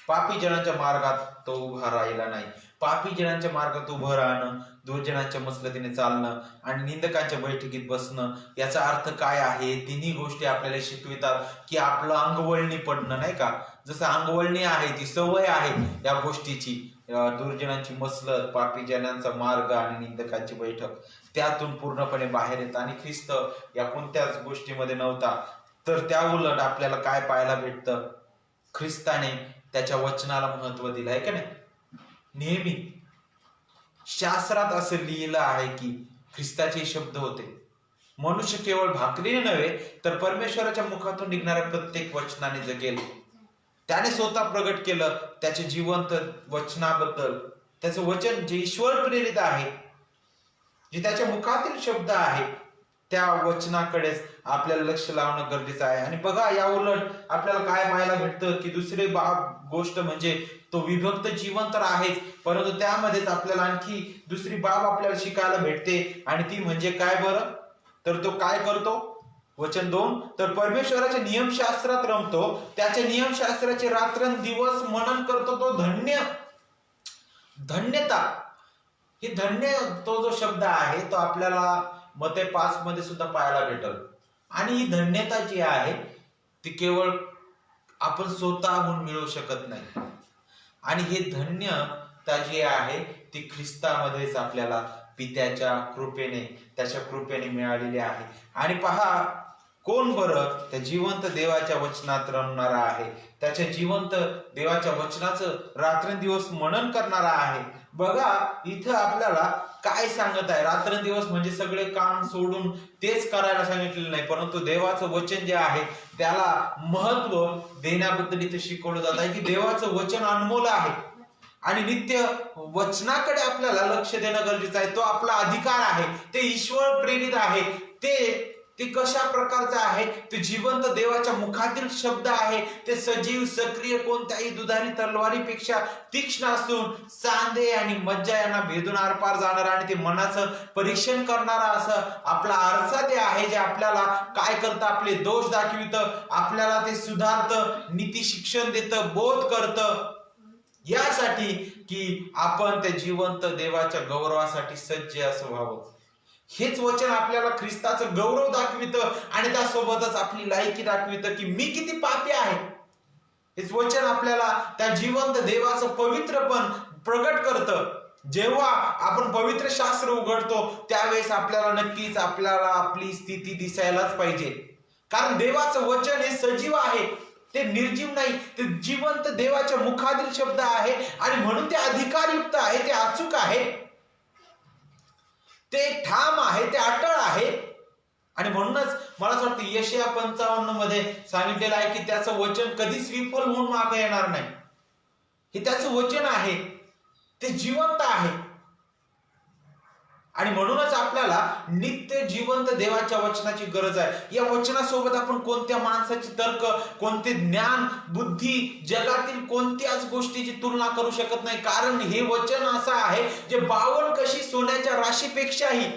पापी जनांच्या मार्गात तो उभा राहिला नाही. पापी जनांच्या मार्गात उभं राहणं, दुर्जनांच्या मसलतीने चालणं आणि निंदकांच्या बैठकीत बसणं, याचा अर्थ काय आहे? तिन्ही गोष्टी आपल्याला शिकवितात की आपलं अंगवळणी पडणं, नाही का? जसं अंगवळणी आहे, ती सवय आहे या गोष्टीची, दुर्जनांची मसलत, पापी जनांचा मार्ग आणि निंदकांची बैठक, त्यातून पूर्णपणे बाहेर येतं. आणि ख्रिस्त या कोणत्याच गोष्टीमध्ये नव्हता. तर त्या उलट आपल्याला काय पाहायला भेटतं? ख्रिस्ताने त्याच्या वचनाला महत्व दिलं आहे का नाही? नेहमी शास्त्रात असं लिहिलं आहे की ख्रिस्ताचे शब्द होते, मनुष्य केवळ भाकरीने नव्हे तर परमेश्वराच्या मुखातून निघणाऱ्या प्रत्येक वचनाने जगेल. त्याने स्वतः प्रगट केलं त्याच्या जिवंत वचनाबद्दल. त्याचं वचन जे ईश्वर प्रेरित आहे, जे त्याच्या मुखातील शब्द आहे, त्या वचनाकडेच आपल्याला लक्ष लावणं गरजेचं आहे. आणि बघा, या उलट आपल्याला काय पाहायला भेटतं की दुसरी गोष्ट म्हणजे तो विभक्त जीवन तर आहेच, परंतु त्यामध्येच आपल्याला आणखी दुसरी बाब आपल्याला शिकायला भेटते. आणि ती म्हणजे काय बरं? तर तो काय करतो? वचन 2, तर परमेश्वराच्या नियमशास्त्रात रमतो, त्याच्या नियमशास्त्राचे रात्रंदिवस मनन करतो. तो धन्यता, ही धन्य तो जो शब्द आहे तो आपल्याला मते 5 मध्ये सुद्धा पाहायला भेटल. आणि ही धन्यता जी आहे ती केवळ आपण स्वतःहून मिळवू शकत नाही. आणि हे धन्यता जी आहे ती ख्रिस्तामध्येच आपल्याला पित्याच्या कृपेने, त्याच्या कृपेने मिळालेली आहे. आणि पहा, कोण बरं? त्या जिवंत देवाच्या वचनात रमणारा आहे, त्याच्या जिवंत देवाच्या वचनाचं रात्रंदिवस मनन करणारा आहे. बघा, इथं आपल्याला काय सांगत आहे? रात्रंदिवस म्हणजे सगळे काम सोडून तेच करायला सांगितलेलं नाही, परंतु देवाचं वचन जे आहे त्याला महत्व देण्याबद्दल इथे शिकवलं जात आहे की देवाचं वचन अनमोल आहे आणि नित्य वचनाकडे आपल्याला लक्ष देणं गरजेचं आहे. तो आपला अधिकार आहे, ते ईश्वर प्रेरित आहे. ते कशा प्रकारचं आहे? ते जिवंत देवाच्या मुखातील शब्द आहे. ते सजीव, सक्रिय, कोणत्याही दुधारी तलवारीपेक्षा तीक्ष्ण असून सांधे आणि मज्जा यांना भेदून आरपार जाणार आणि ते मनाचं परीक्षण करणारा असं आपला आरसा ते आहे, जे आपल्याला काय करतं? आपले दोष दाखवितं, आपल्याला ते सुधारतं, नीती शिक्षण देतं, बोध करतं, यासाठी की आपण त्या जिवंत देवाच्या गौरवासाठी सज्ज असं व्हावं. हेच वचन आपल्याला ख्रिस्ताचं गौरव दाखवितं आणि त्यासोबतच आपली लायकी दाखवितं की मी किती पापी आहे. हेच वचन आपल्याला त्या जिवंत देवाचं पवित्रपण प्रगट करतं. जेव्हा आपण पवित्र शास्त्र उघडतो त्यावेळेस आपल्याला नक्कीच आपली स्थिती दिसायलाच पाहिजे, कारण देवाचं वचन हे सजीव आहे, ते निर्जीव नाही. ते जिवंत देवाच्या मुखातील शब्द आहे आणि म्हणून ते अधिकारयुक्त आहे, ते अचूक आहे, ते ठाम आहे, ते अटळ आहे. आणि म्हणूनच मला असं वाटतं यशया 55 मध्ये सांगितलेलं आहे की त्याचं वचन कधीच विफल होऊन मागे येणार नाही. हे त्याचं वचन आहे, ते जिवंत आहे. आणि म्हणूनच आपल्याला नित्य जिवंत देवाच्या वचनाची गरज आहे. या वचनासोबत आपण कोणत्या माणसाची तर्क, कोणते ज्ञान, बुद्धी, जगातील कोणत्याच गोष्टीची तुलना करू शकत नाही. कारण हे वचन असं आहे जे 52 कशी सोन्याच्या राशीपेक्षाही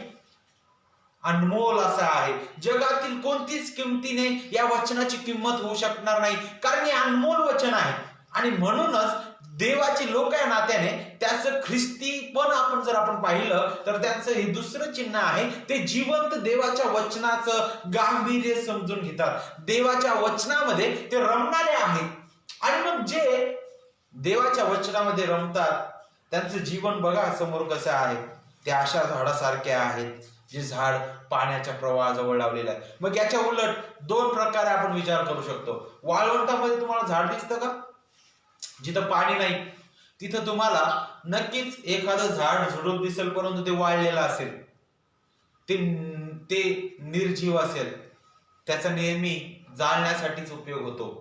अनमोल असं आहे. जगातील कोणतीच किमतीने या वचनाची किंमत होऊ शकणार नाही, कारण हे अनमोल वचन आहे. आणि म्हणूनच देवाची लोक या नात्याने त्याचं ख्रिस्ती पण आपण पाहिलं तर त्यांचं हे दुसरं चिन्ह आहे, ते जिवंत देवाच्या वचनाचं गांभीर्य समजून घेतात. देवाच्या वचनामध्ये ते रमणारे आहेत. आणि मग जे देवाच्या वचनामध्ये रमतात त्यांचं जीवन बघा समोर कसं आहे. ते अशा झाडासारखे आहेत जे झाड पाण्याच्या प्रवाहाजवळ लावलेलं आहे. मग याच्या उलट 2 प्रकारे आपण विचार करू शकतो. वाळवंटामध्ये तुम्हाला झाड दिसतं का? जिथं पाणी नाही तिथं तुम्हाला नक्कीच एखादं झाड झुडूप दिसेल, परंतु ते वाळलेलं असेल, ते निर्जीव असेल, त्याचा नेहमी जाळण्यासाठीच उपयोग होतो.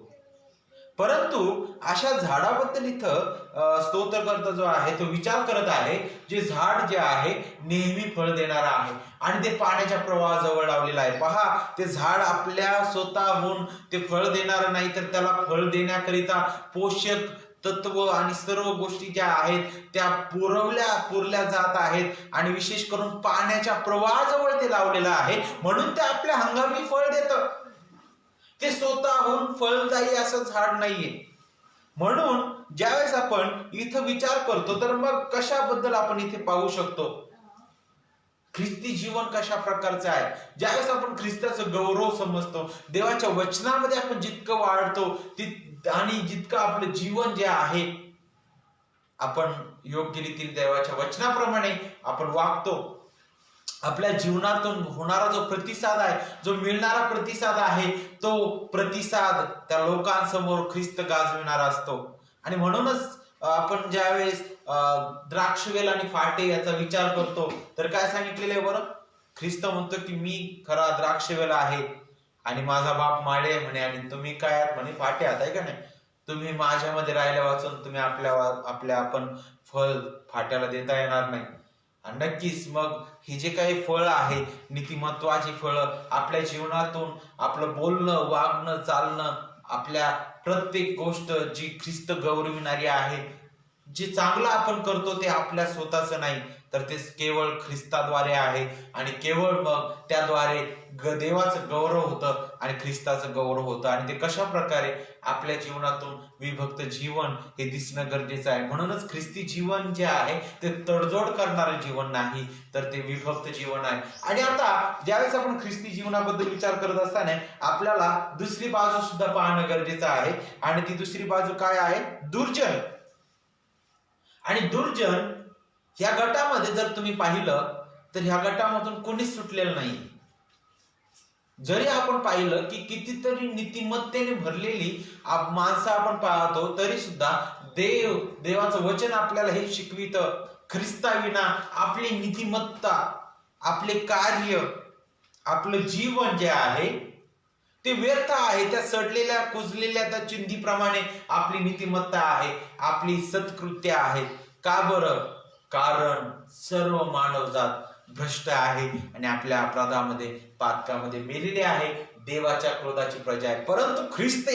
परंतु अशा झाडाबद्दल इथं स्तोत्रकर्ता जो आहे तो विचार करत आहे, जे झाड जे आहे नेहमी फळ देणारा आहे आणि ते पाण्याच्या प्रवाहाजवळ लावलेलं आहे. पहा, ते झाड आपल्या स्वतःहून ते फळ देणार नाही, तर त्याला फळ देण्याकरिता पोषक तत्व आणि सर्व गोष्टी ज्या आहेत त्या पुरवल्या जात आहेत. आणि विशेष करून पाण्याच्या प्रवाहाजवळ ते लावलेलं आहे, म्हणून ते आपल्या हंगामी फळ देतं. ते स्वतःहून फळदायी असं झाड नाहीये. म्हणून ज्यावेळेस आपण इथं विचार करतो तर मग कशाबद्दल आपण इथे पाहू शकतो, ख्रिस्ती जीवन कशा प्रकारचं आहे. ज्यावेळेस आपण ख्रिस्ताचं गौरव समजतो, देवाच्या वचनामध्ये आपण जितकं वाढतो आणि जितकं आपलं जीवन जे आहे आपण योग्य रीतीने देवाच्या वचनाप्रमाणे आपण वागतो, आपल्या जीवनातून होणारा जो प्रतिसाद आहे, जो मिळणारा प्रतिसाद आहे, तो प्रतिसाद त्या लोकांसमोर ख्रिस्त गाजविणारा असतो. आणि म्हणूनच आपण ज्यावेळेस द्राक्षवेल आणि फाटे याचा विचार करतो तर काय सांगितलेलं आहे बरं? ख्रिस्त म्हणतो की मी खरा द्राक्षवेल आहे आणि माझा बाप माळे म्हणे, आणि तुम्ही काय आहात म्हणे? फाटे आहात, आहे का नाही? तुम्ही माझ्यामध्ये राहिल्या वाचून तुम्ही आपल्या आपण फळ फाट्याला देता येणार नाही. आणि नक्कीच मग ही जे काही फळ आहे, नीतिमत्वाची फळं, आपल्या जीवनातून आपलं बोलणं, वागणं, चालणं, आपल्या प्रत्येक गोष्ट जी ख्रिस्त गौरविणारी आहे, जे चांगलं आपण करतो ते आपल्या स्वतःचं नाही, तर ते केवळ ख्रिस्ताद्वारे आहे. आणि केवळ मग त्याद्वारे देवाचं गौरव होतं आणि ख्रिस्ताचं गौरव होतं. आणि ते कशा प्रकारे आपल्या जीवनातून विभक्त जीवन हे दिसणं गरजेचं आहे. म्हणूनच ख्रिस्ती जीवन जे आहे ते तडजोड करणारं जीवन नाही, तर ते विभक्त जीवन आहे. आणि आता ज्यावेळेस आपण ख्रिस्ती जीवनाबद्दल विचार करत असताना आपल्याला दुसरी बाजू सुद्धा पाहणं गरजेचं आहे. आणि ती दुसरी बाजू काय आहे? दुर्जन. आणि दुर्जन ह्या गटामध्ये जर तुम्ही पाहिलं तर ह्या गटामधून कोणीच सुटलेलं नाही. जरी आपण पाहिलं की कितीतरी नीतिमत्तेने भरलेली माणसं आपण पाहतो, तरी सुद्धा देवाचं वचन आपल्याला हे शिकवितं, ख्रिस्ताविना आपली नीतिमत्ता, आपले कार्य, आपलं जीवन जे आहे ते व्यर्थ आहे. त्या सडलेल्या कुजलेल्या त्या चिंधीप्रमाणे आपली नीतिमत्ता आहे, आपली सत्कृत्य आहे. का बरं? कारण सर्व मानवजात भ्रष्ट आहे आणि आपल्या अपराधामध्ये, पातकामध्ये मेलेले आहे, देवाच्या क्रोधाची प्रजा आहे. परंतु ख्रिस्त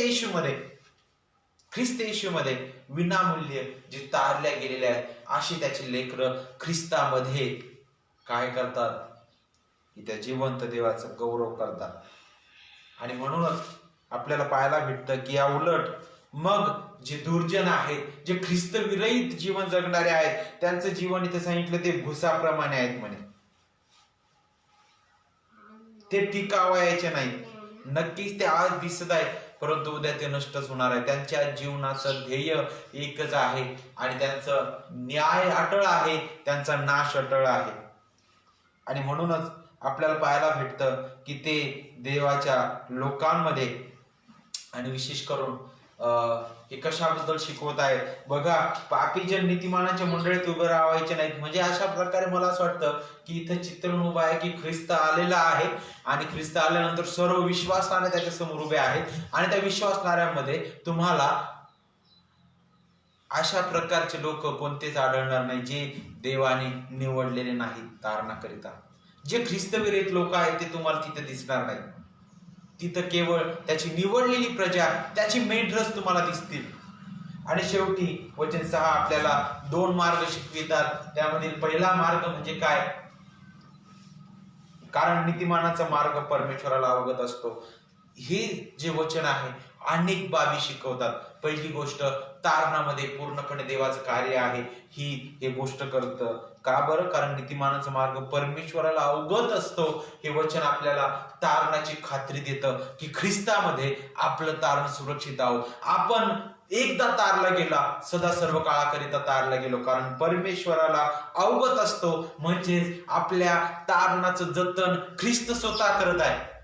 येशूमध्ये विनामूल्य जे तारल्या गेलेले आहेत, अशी त्याची लेकरं ख्रिस्तामध्ये काय करतात की त्या जिवंत देवाचं गौरव करतात. आणि म्हणूनच आपल्याला पाहायला भेटतं की या उलट मग जे दुर्जन आहेत, जे ख्रिस्त विरहित जीवन जगणारे आहेत, त्यांचं जीवन इथे सांगितलं ते भुसाप्रमाणे आहेत म्हणे. ते टिकावयाचे नाही. नक्कीच ते आज दिसत आहेत, परंतु उद्या ते नष्टच होणार आहे. त्यांच्या जीवनाचं ध्येय एकच आहे आणि त्यांचं न्याय अटळ आहे, त्यांचा नाश अटळ आहे. आणि म्हणूनच आपल्याला पाहायला भेटतं की ते देवाच्या लोकांमध्ये आणि विशेष करून हे कशाबद्दल शिकवत आहे बघा. पापी जन नीतिमानाच्या मंडळीत उभे राहायचे नाहीत. म्हणजे अशा प्रकारे मला असं वाटतं की इथं चित्रण उभं आहे की ख्रिस्त आलेला आहे आणि ख्रिस्त आल्यानंतर सर्व विश्वासाने त्याच्या समोर उभे आहेत आणि त्या विश्वासणाऱ्यांमध्ये तुम्हाला अशा प्रकारचे लोक कोणतेच आढळणार नाही जे देवाने निवडलेले नाहीत तारणाकरिता. जे ख्रिस्तविरहित लोक आहेत ते तुम्हाला तिथे दिसणार नाही. तिथं केवळ त्याची निवडलेली प्रजा, त्याची मेंढरच तुम्हाला दिसतील. आणि शेवटी वचन 6 आपल्याला 2 मार्ग शिकवितात. त्यामधील पहिला मार्ग म्हणजे काय? कारण नीतिमानाचा मार्ग परमेश्वराला अवगत असतो. हे जे वचन आहे अनेक बाबी शिकवतात. पहिली गोष्ट, तारणामध्ये पूर्णपणे देवाचं कार्य आहे हे गोष्ट करतं. का बरं? कारण नीतिमानाचा मार्ग परमेश्वराला अवगत असतो. हे वचन आपल्याला तारणाची खात्री देतं की ख्रिस्तामध्ये आपलं तारण सुरक्षित आहोत. आपण एकदा तारला गेला, सदा सर्व काळाकरिता तारला गेलो. कारण परमेश्वराला अवगत असतो. म्हणजेच आपल्या तारणाचं जतन ख्रिस्त स्वतः करत आहे.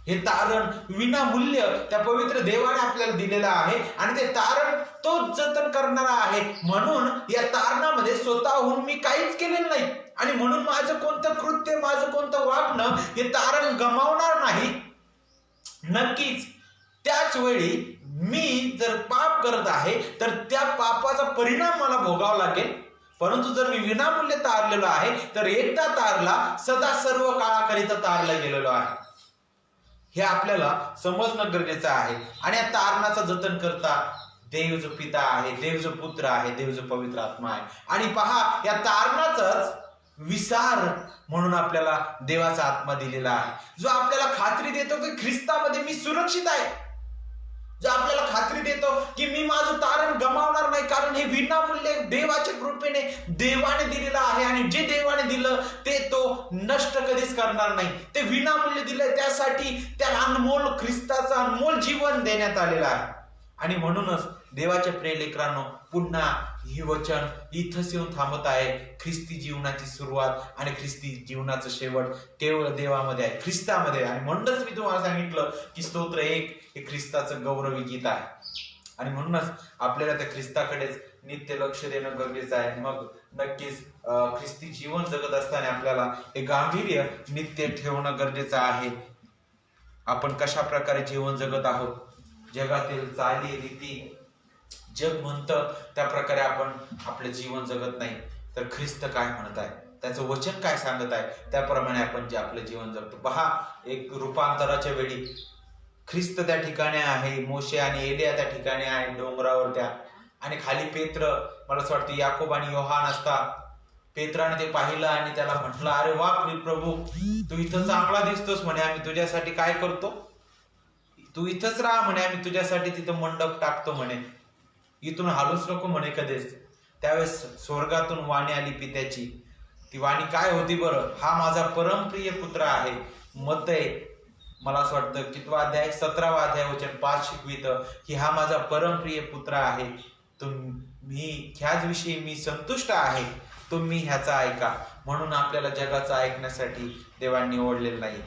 हे तारण विनामूल्य त्या पवित्र देवाने आपल्याला दिलेलं आहे आणि ते तारण तोच जतन करणारा आहे. म्हणून या तारणामध्ये स्वतःहून मी काहीच केलेलं नाही आणि म्हणून माझं कोणतं कृत्य, माझं कोणतं वागणं हे तारण गमावणार नाही. नक्कीच त्याच वेळी मी जर पाप करत आहे तर त्या पापाचा परिणाम मला भोगावा लागेल. परंतु जर मी विनामूल्य तारलेलो आहे तर एकदा तारला, सदा सर्व काळाकरिता तारला गेलेलो आहे. हे आपल्याला समजणं गरजेचं आहे. आणि या तारणाचं जतन करता देव जो पिता आहे, देव जो पुत्र आहे, देव जो पवित्र आत्मा आहे. आणि पहा, या तारणाचाच विसार म्हणून आपल्याला देवाचा आत्मा दिलेला आहे, जो आपल्याला खात्री देतो की ख्रिस्तामध्ये मी सुरक्षित आहे. जो आपल्याला खात्री देतो की मी माझं तारण गमावणार नाही. कारण हे विनामूल्य देवाच्या कृपेने देवाने दिलेलं आहे आणि जे देवाने दिलं ते तो नष्ट कधीच करणार नाही. ते विनामूल्य दिलंय, त्यासाठी त्या अनमोल ख्रिस्ताचं अनमोल जीवन देण्यात आलेलं आहे. आणि म्हणूनच देवाच्या प्रिय लेकरांनो, पुन्हा ही वचन इथंच येऊन थांबत आहे. ख्रिस्ती जीवनाची सुरुवात आणि ख्रिस्ती जीवनाचं शेवट केवळ देवामध्ये आहे, ख्रिस्तामध्ये आहे. आणि म्हणूनच मी तुम्हाला सांगितलं की स्तोत्र 1 हे ख्रिस्ताचं गौरवी गीत आहे. आणि म्हणूनच आपल्याला त्या ख्रिस्ताकडेच नित्य लक्ष देणं गरजेचं आहे. मग नक्कीच ख्रिस्ती जीवन जगत असताना आपल्याला हे गांभीर्य नित्य ठेवणं गरजेचं आहे. आपण कशा प्रकारे जीवन जगत आहोत, जगातील चाली रीती जग म्हणतं त्या प्रकारे आपण आपलं जीवन जगत नाही, तर ख्रिस्त काय म्हणत आहे, त्याचं वचन काय सांगत आहे, त्याप्रमाणे आपण जे आपलं जीवन जगतो. पहा, एक रूपांतराच्या वेळी ख्रिस्त त्या ठिकाणी आहे, मोशे आणि एलिया त्या ठिकाणी आहे डोंगरावर त्या, आणि खाली पेत्र, मला असं वाटतं याकोब आणि योहान असतात. पेत्राने ते पाहिलं आणि त्याला म्हटलं, अरे वा प्रभू, तू इथं चांगला दिसतोस म्हणे, आम्ही तुझ्यासाठी काय करतो, तू इथंच राहा म्हणे, आम्ही तुझ्यासाठी तिथं मंडप टाकतो म्हणे, इथून हालूच नको म्हणे कधीच. त्यावेळेस स्वर्गातून वाणी आली पित्याची. ती वाणी काय होती बरं? हा माझा परमप्रिय पुत्र आहे. मत्तय, मला असं वाटतं कितवा अध्याय, 17वा अध्याय वचन 5 शिकवितं की हा माझा परमप्रिय पुत्र आहे, तुम्ही ह्याच विषयी मी संतुष्ट आहे, तुम्ही ह्याचा ऐका. म्हणून आपल्याला जगाचं ऐकण्यासाठी देवाने निवडलेलं नाही,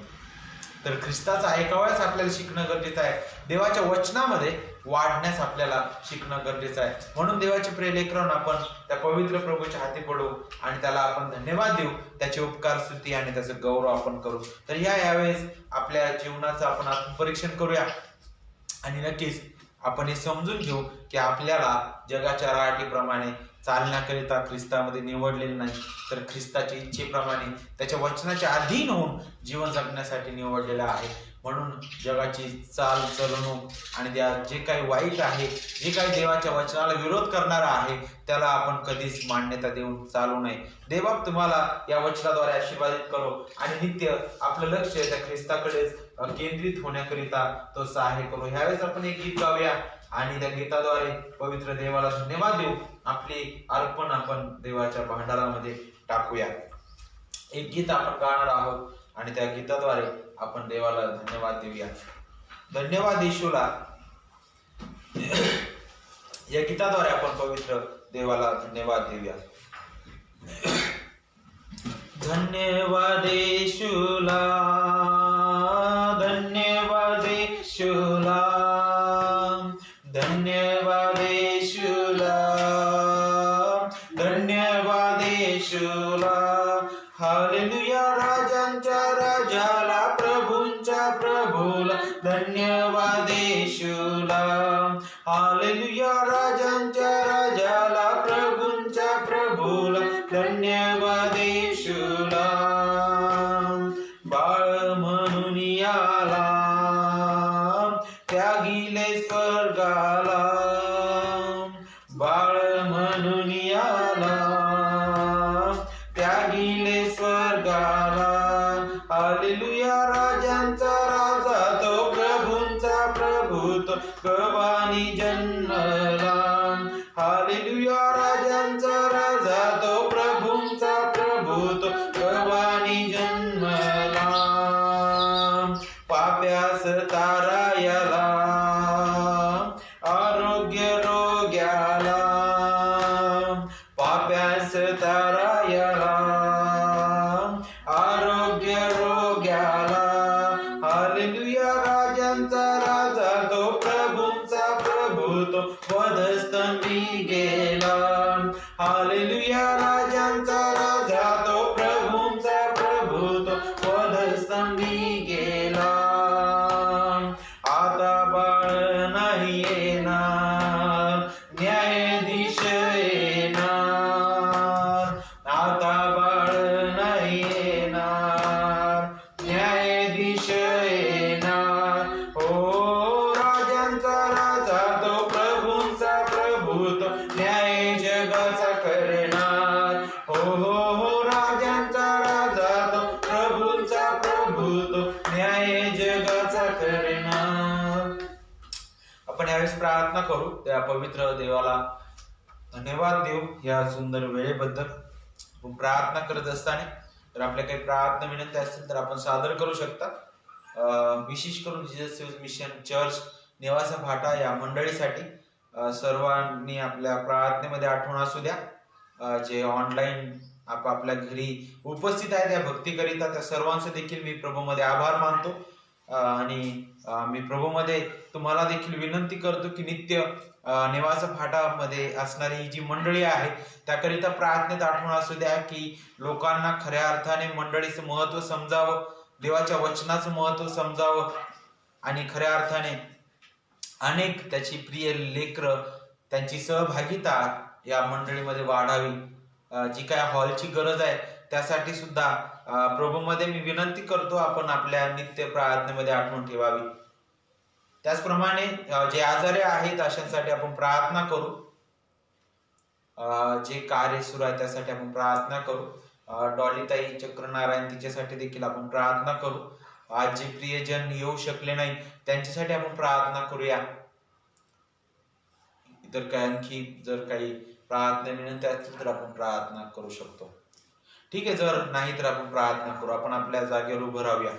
तर ख्रिस्ताचं ऐकावयास आपल्याला शिकणं गरजेचं आहे. देवाच्या वचनामध्ये वाढण्यास आपल्याला शिकणं गरजेचं आहे. म्हणून देवाचे प्रिय लेकरांनो, आपण त्या पवित्र प्रभूच्या हाती पडू आणि त्याला आपण धन्यवाद देऊ, त्याचे उपकार स्तुती आणि त्याचं गौरव आपण करू. तर यावेळेस आपल्या जीवनाचं आपण आत्मपरीक्षण करूया आणि नक्कीच आपण हे समजून घेऊ की आपल्याला जगाच्या राहाटीप्रमाणे चालण्याकरिता ख्रिस्तामध्ये निवडलेले नाही, तर ख्रिस्ताच्या इच्छेप्रमाणे त्याच्या वचनाच्या अधीन होऊन जीवन जगण्यासाठी निवडलेलं आहे. म्हणून जगाची चाल चलवणूक आणि जे काही वाईट आहे, जे काही देवाच्या वचनाला विरोध करणारा आहे, त्याला आपण कधीच मान्यता देऊन चालू नये. देवबाप तुम्हाला या वचनाद्वारे आशीर्वादित करो आणि नित्य आपलं लक्ष त्या ख्रिस्ताकडेच केंद्रित होण्याकरिता तो सहाय्य करू. ह्यावेळेस आपण एक गीत गाऊया आणि त्या गीताद्वारे पवित्र देवाला धन्यवाद देऊ. आपले अर्पण आपण देवाच्या भांडारामध्ये टाकूया. एक गीत आपण गाणार आहोत आणि त्या गीताद्वारे आपण देवाला धन्यवाद देऊया. धन्यवाद येशूला. या गीताद्वारे आपण पवित्र देवाला धन्यवाद देऊया. धन्यवाद येशूला, धन्यवाद येशूला, धन्यवाद हालेलुया राजांच्या राजाला प्रभूंच्या प्रभूला धन्यवाद येशूला. हालेलुया राजांच्या राजाला प्रभूंच्या प्रभूला धन्यवाद येशूला. बाळ म्हणून आला त्यागिले स्वर्गाला, बाळ म्हणून आला त्यागिले स्वर्गाला. हालेलुया राजांचा राजा तो प्रभूंचा प्रभू तो गवानी जन्मला. हालेलुया राजांचा राजा तो प्रभूंचा प्रभू तो गवानी जन्मला. पाप्यास तारायाला आरोग्य रोग्याला, पाप्यास तारायाला आरोग्य रोग्याला. हालेलुया राजांचा राजा तो प्रभूंचा प्रभू तो वधस्तंभी गेला. हालेलुया राजांचा राजा तो प्रभूंचा प्रभू तो वधस्तंभी गेला. आता बाळ नाही येणार न्यायाधीश येणार, आता बाळ नाही येणार न्यायाधीश येणार. हो राजांचा राजा तो प्रभूंचा प्रभू तो न्याय जगाचा करणार. हो राजांचा राजा तो प्रभूंचा प्रभू तो न्याय जगाचा करणार. आपण यावेळेस प्रार्थना करू, त्या पवित्र देवाला धन्यवाद देऊ या सुंदर वेळेबद्दल. आपण प्रार्थना करत असताना जर आपल्या काही प्रार्थना विनंती असतील तर आपण सादर करू शकता. विशेष करून जीसस मिशन चर्च नेवासा फाटा या मंडळीसाठी सर्वांनी आपल्या प्रार्थनेमध्ये आठवण असू द्या. जे ऑनलाईन आपापल्या घरी उपस्थित आहे त्या भक्तीकरिता त्या सर्वांचे देखील मी प्रभूमध्ये आभार मानतो. आणि मी प्रभूमध्ये तुम्हाला देखील विनंती करतो की नित्य निवास फाटामध्ये असणारी ही जी मंडळी आहे त्याकरिता प्रार्थनेत आठवण असू द्या की लोकांना खऱ्या अर्थाने मंडळीचं महत्व समजावं, देवाच्या वचनाचं महत्व समजावं आणि खऱ्या अर्थाने अनेक त्याची प्रिय लेकरं त्यांची सहभागिता या मंडळीमध्ये वाढावी. जी काय हॉलची गरज आहे त्यासाठी सुद्धा प्रभूमध्ये मी विनंती करतो आपण आपल्या नित्य प्रार्थनेमध्ये आठवण ठेवावी. त्याचप्रमाणे जे आजारी आहेत अशांसाठी आपण प्रार्थना करू. जे कार्य सुरू आहे त्यासाठी आपण प्रार्थना करू. डॉलीताई चक्रनारायण तिच्यासाठी देखील आपण प्रार्थना करू. आज जे प्रियजन येऊ शकले नाही त्यांच्यासाठी आपण प्रार्थना करूया. इतर काय आणखी जर काही प्रार्थना विनंती असतील तर आपण प्रार्थना करू शकतो. ठीक आहे, जर नाही तर आपण प्रार्थना करू. आपण आपल्या जागेवर उभं राहूया.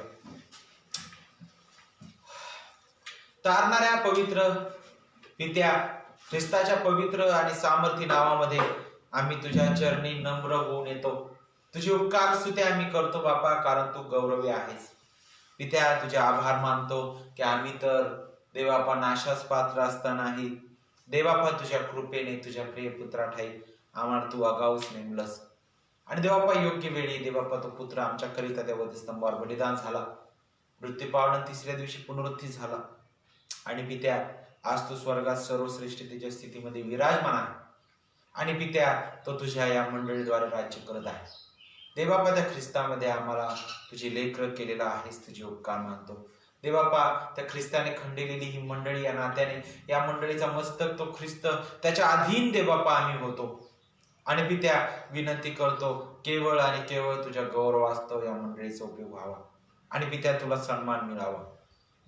तारणाऱ्या पवित्र पित्या ख्रिस्ताच्या पवित्र आणि सामर्थी नावामध्ये आम्ही तुझ्या चरणी नम्र होऊन येतो. तुझे उपकार स्तुती आम्ही करतो बापा, कारण तू गौरवी आहेस. पित्या तुझे आभार मानतो की आम्ही तर देवापा नाशास पात्र असतानाही देवापा तुझ्या कृपेने तुझ्या प्रिय पुत्रा ठाई आम्हाला तू आगाऊच नेमलंस. आणि देवापा योग्य वेळी देवापा तो पुत्र आमच्या करिता त्या वधस्तंभावर बलिदान झाला, मृत्यू पावून तिसऱ्या दिवशी पुनरुत्थी झाला. आणि पित्या आज तू स्वर्गात सर्वश्रेष्ठतेच्या स्थितीमध्ये विराजमान आहे. आणि पित्या तो तुझ्या या मंडळीद्वारे राज्य करत आहे. देवापा त्या ख्रिस्तामध्ये आम्हाला तुझी लेकर केलेला आहेस, तुझे उपकार मानतो. देवापा त्या ख्रिस्ताने खंडिलेली ही मंडळी या नात्याने या मंडळीचा मस्तक तो ख्रिस्त त्याच्या अधीन देवापा आम्ही होतो. आणि पित्या विनंती करतो केवळ आणि केवळ तुझ्या गौरवास्तव या मंडळीचा उपयोग व्हावा आणि पित्या तुला सन्मान मिळावा.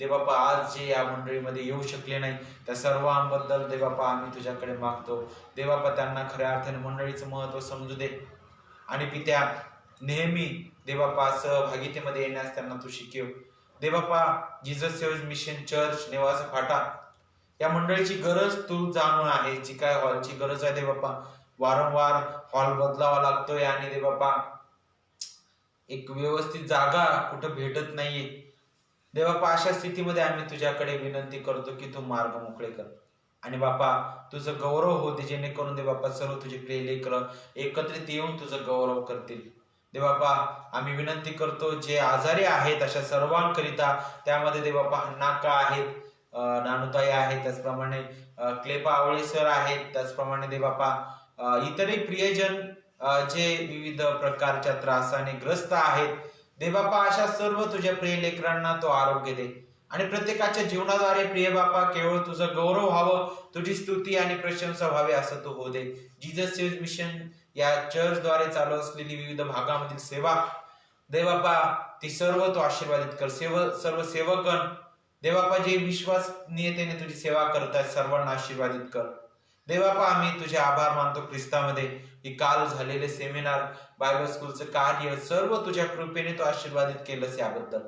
देवापा आज जे या मंडळीमध्ये येऊ शकले नाही त्या सर्वांबद्दल देवापा आम्ही तुझ्याकडे मागतो. देवापा त्यांना खऱ्या अर्थाने मंडळीचं महत्व समजू दे. आणि पित्या नेहमी देवापा सहभागितेमध्ये येण्यास त्यांना तू शिकव. Devappa Jesus mission church Nevasa फाटा या मंडळीची गरज तू जाणून आहे. जी काय हॉलची गरज आहे देवापा, वारंवार हॉल बदलावा लागतोय आणि देवापा एक व्यवस्थित जागा कुठं भेटत नाहीये. देवापा अशा स्थितीमध्ये आम्ही तुझ्याकडे विनंती करतो की तू मार्ग मोकळे कर. आणि बापा तुझं गौरव होते जेणेकरून देवापा सर्व तुझे प्रिय लेकरं एकत्रित येऊन तुझं गौरव करतील. देवापा आम्ही विनंती करतो जे आजारी आहेत अशा सर्वांकरिता, त्यामध्ये देवापा नाका आहेत, नानुताई आहेत, त्याचप्रमाणे क्लेपा आवळे सर आहेत, त्याचप्रमाणे देवापा इतरही प्रियजन जे विविध प्रकारच्या त्रासाने ग्रस्त आहेत, देवापा अशा सर्व तुझ्या प्रिय लेकरांना तो आरोग्य दे आणि प्रत्येकाच्या जीवनाद्वारे प्रिय बापा केवळ तुझं गौरव व्हावं, तुझी स्तुती आणि प्रशंसा व्हावी असं तू हो दे. जीजस सेव्ह मिशन या चर्चद्वारे चालू असलेली विविध भागामधील सेवा देवापा ती सर्व तो आशीर्वादित कर. सर्व सेवकगण देवापा जे विश्वासनीयतेने तुझी सेवा करतात सर्वांना आशीर्वादित कर. देवापा आम्ही तुझे आभार मानतो ख्रिस्तामध्ये की काल झालेले सेमिनार, बायबल स्कूलचं कार्य सर्व तुझ्या कृपेने तो आशीर्वादित केलंस याबद्दल.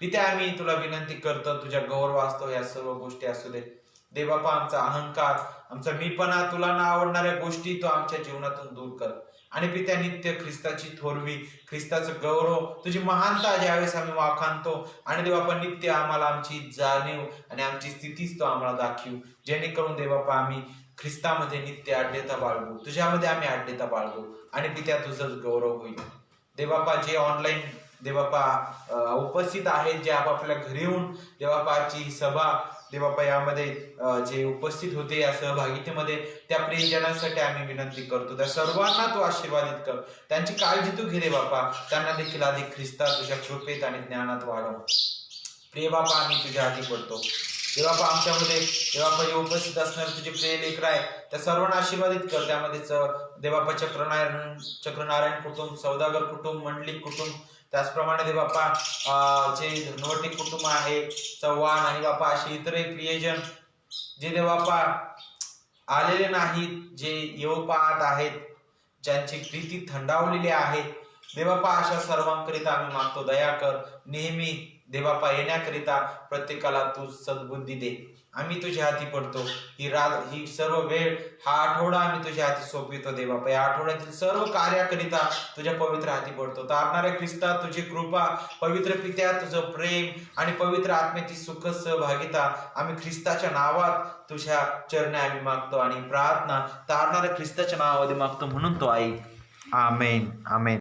पित्या आम्ही तुला विनंती करतो, तुझ्या गौरव असतो या सर्व गोष्टी असू दे देवापा. आमचा अहंकार, आमचा मीपणा, तुला न आवडणाऱ्या गोष्टी तो आमच्या जीवनातून दूर कर. आणि पित्या नित्य ख्रिस्ताची थोरवी, ख्रिस्ताचं गौरव, तुझी महानता ज्यावेळेस आम्ही वाखाणतो आणि देवापा नित्य आम्हाला आमची जाणीव आणि आमची स्थितीच तो आम्हाला दाखवू, जेणेकरून देवापा आम्ही ख्रिस्तामध्ये नित्य आढ्यता बाळगू, तुझ्यामध्ये आम्ही आढ्यता बाळगू आणि पित्या तुझंच गौरव होईल. देवापा जे ऑनलाईन देवापा उपस्थित आहेत, जे आपापल्या घरी येऊन देवापा आजची सभा देवापा यामध्ये जे उपस्थित होते या सहभागितेमध्ये, त्या प्रियजनांसाठी आम्ही विनंती करतो, त्या सर्वांना तू आशीर्वादित कर, त्यांची काळजी तू घे बापा, त्यांना देखील अधिक ख्रिस्ता तुझ्या कृपेत आणि ज्ञानात वाढव. प्रिय बापा आम्ही तुझ्या हाती पडतो देवापा. आमच्यामध्ये देवापा जे उपस्थित असणारे तुझे प्रिय लेकर आहे त्या सर्वांना आशीर्वादित कर. त्यामध्येच देवापा चक्रनारायण कुटुंब, सौदागर कुटुंब, मंडलिक कुटुंब, त्याचप्रमाणे देवापा जे धनवटी कुटुंब आहे, चव्हाण आणि बापा असे इतरही प्रियजन जे देवापा आलेले नाहीत, जे येऊ पाहत आहेत, ज्यांची प्रीती थंडावलेली आहे देवापा, अशा सर्वांकरिता आम्ही मागतो दया कर. नेहमी देवापा येण्याकरिता प्रत्येकाला तू सद्बुद्धी दे. आम्ही तुझ्या हाती पडतो. ही सर्व वेळ, हा आठवडा आम्ही तुझ्या हाती सोपवितो देवापा. या आठवड्यातील सर्व कार्याकरिता तुझ्या पवित्र हाती पडतो. तारणाऱ्या ख्रिस्ता तुझी कृपा, पवित्र पित्या तुझं प्रेम आणि पवित्र आत्म्याची सुख सहभागिता आम्ही ख्रिस्ताच्या नावात तुझ्या चरणी आम्ही मागतो आणि प्रार्थना तारणाऱ्या ख्रिस्ताच्या नावामध्ये मागतो म्हणून तो ऐक. आमेन आमेन.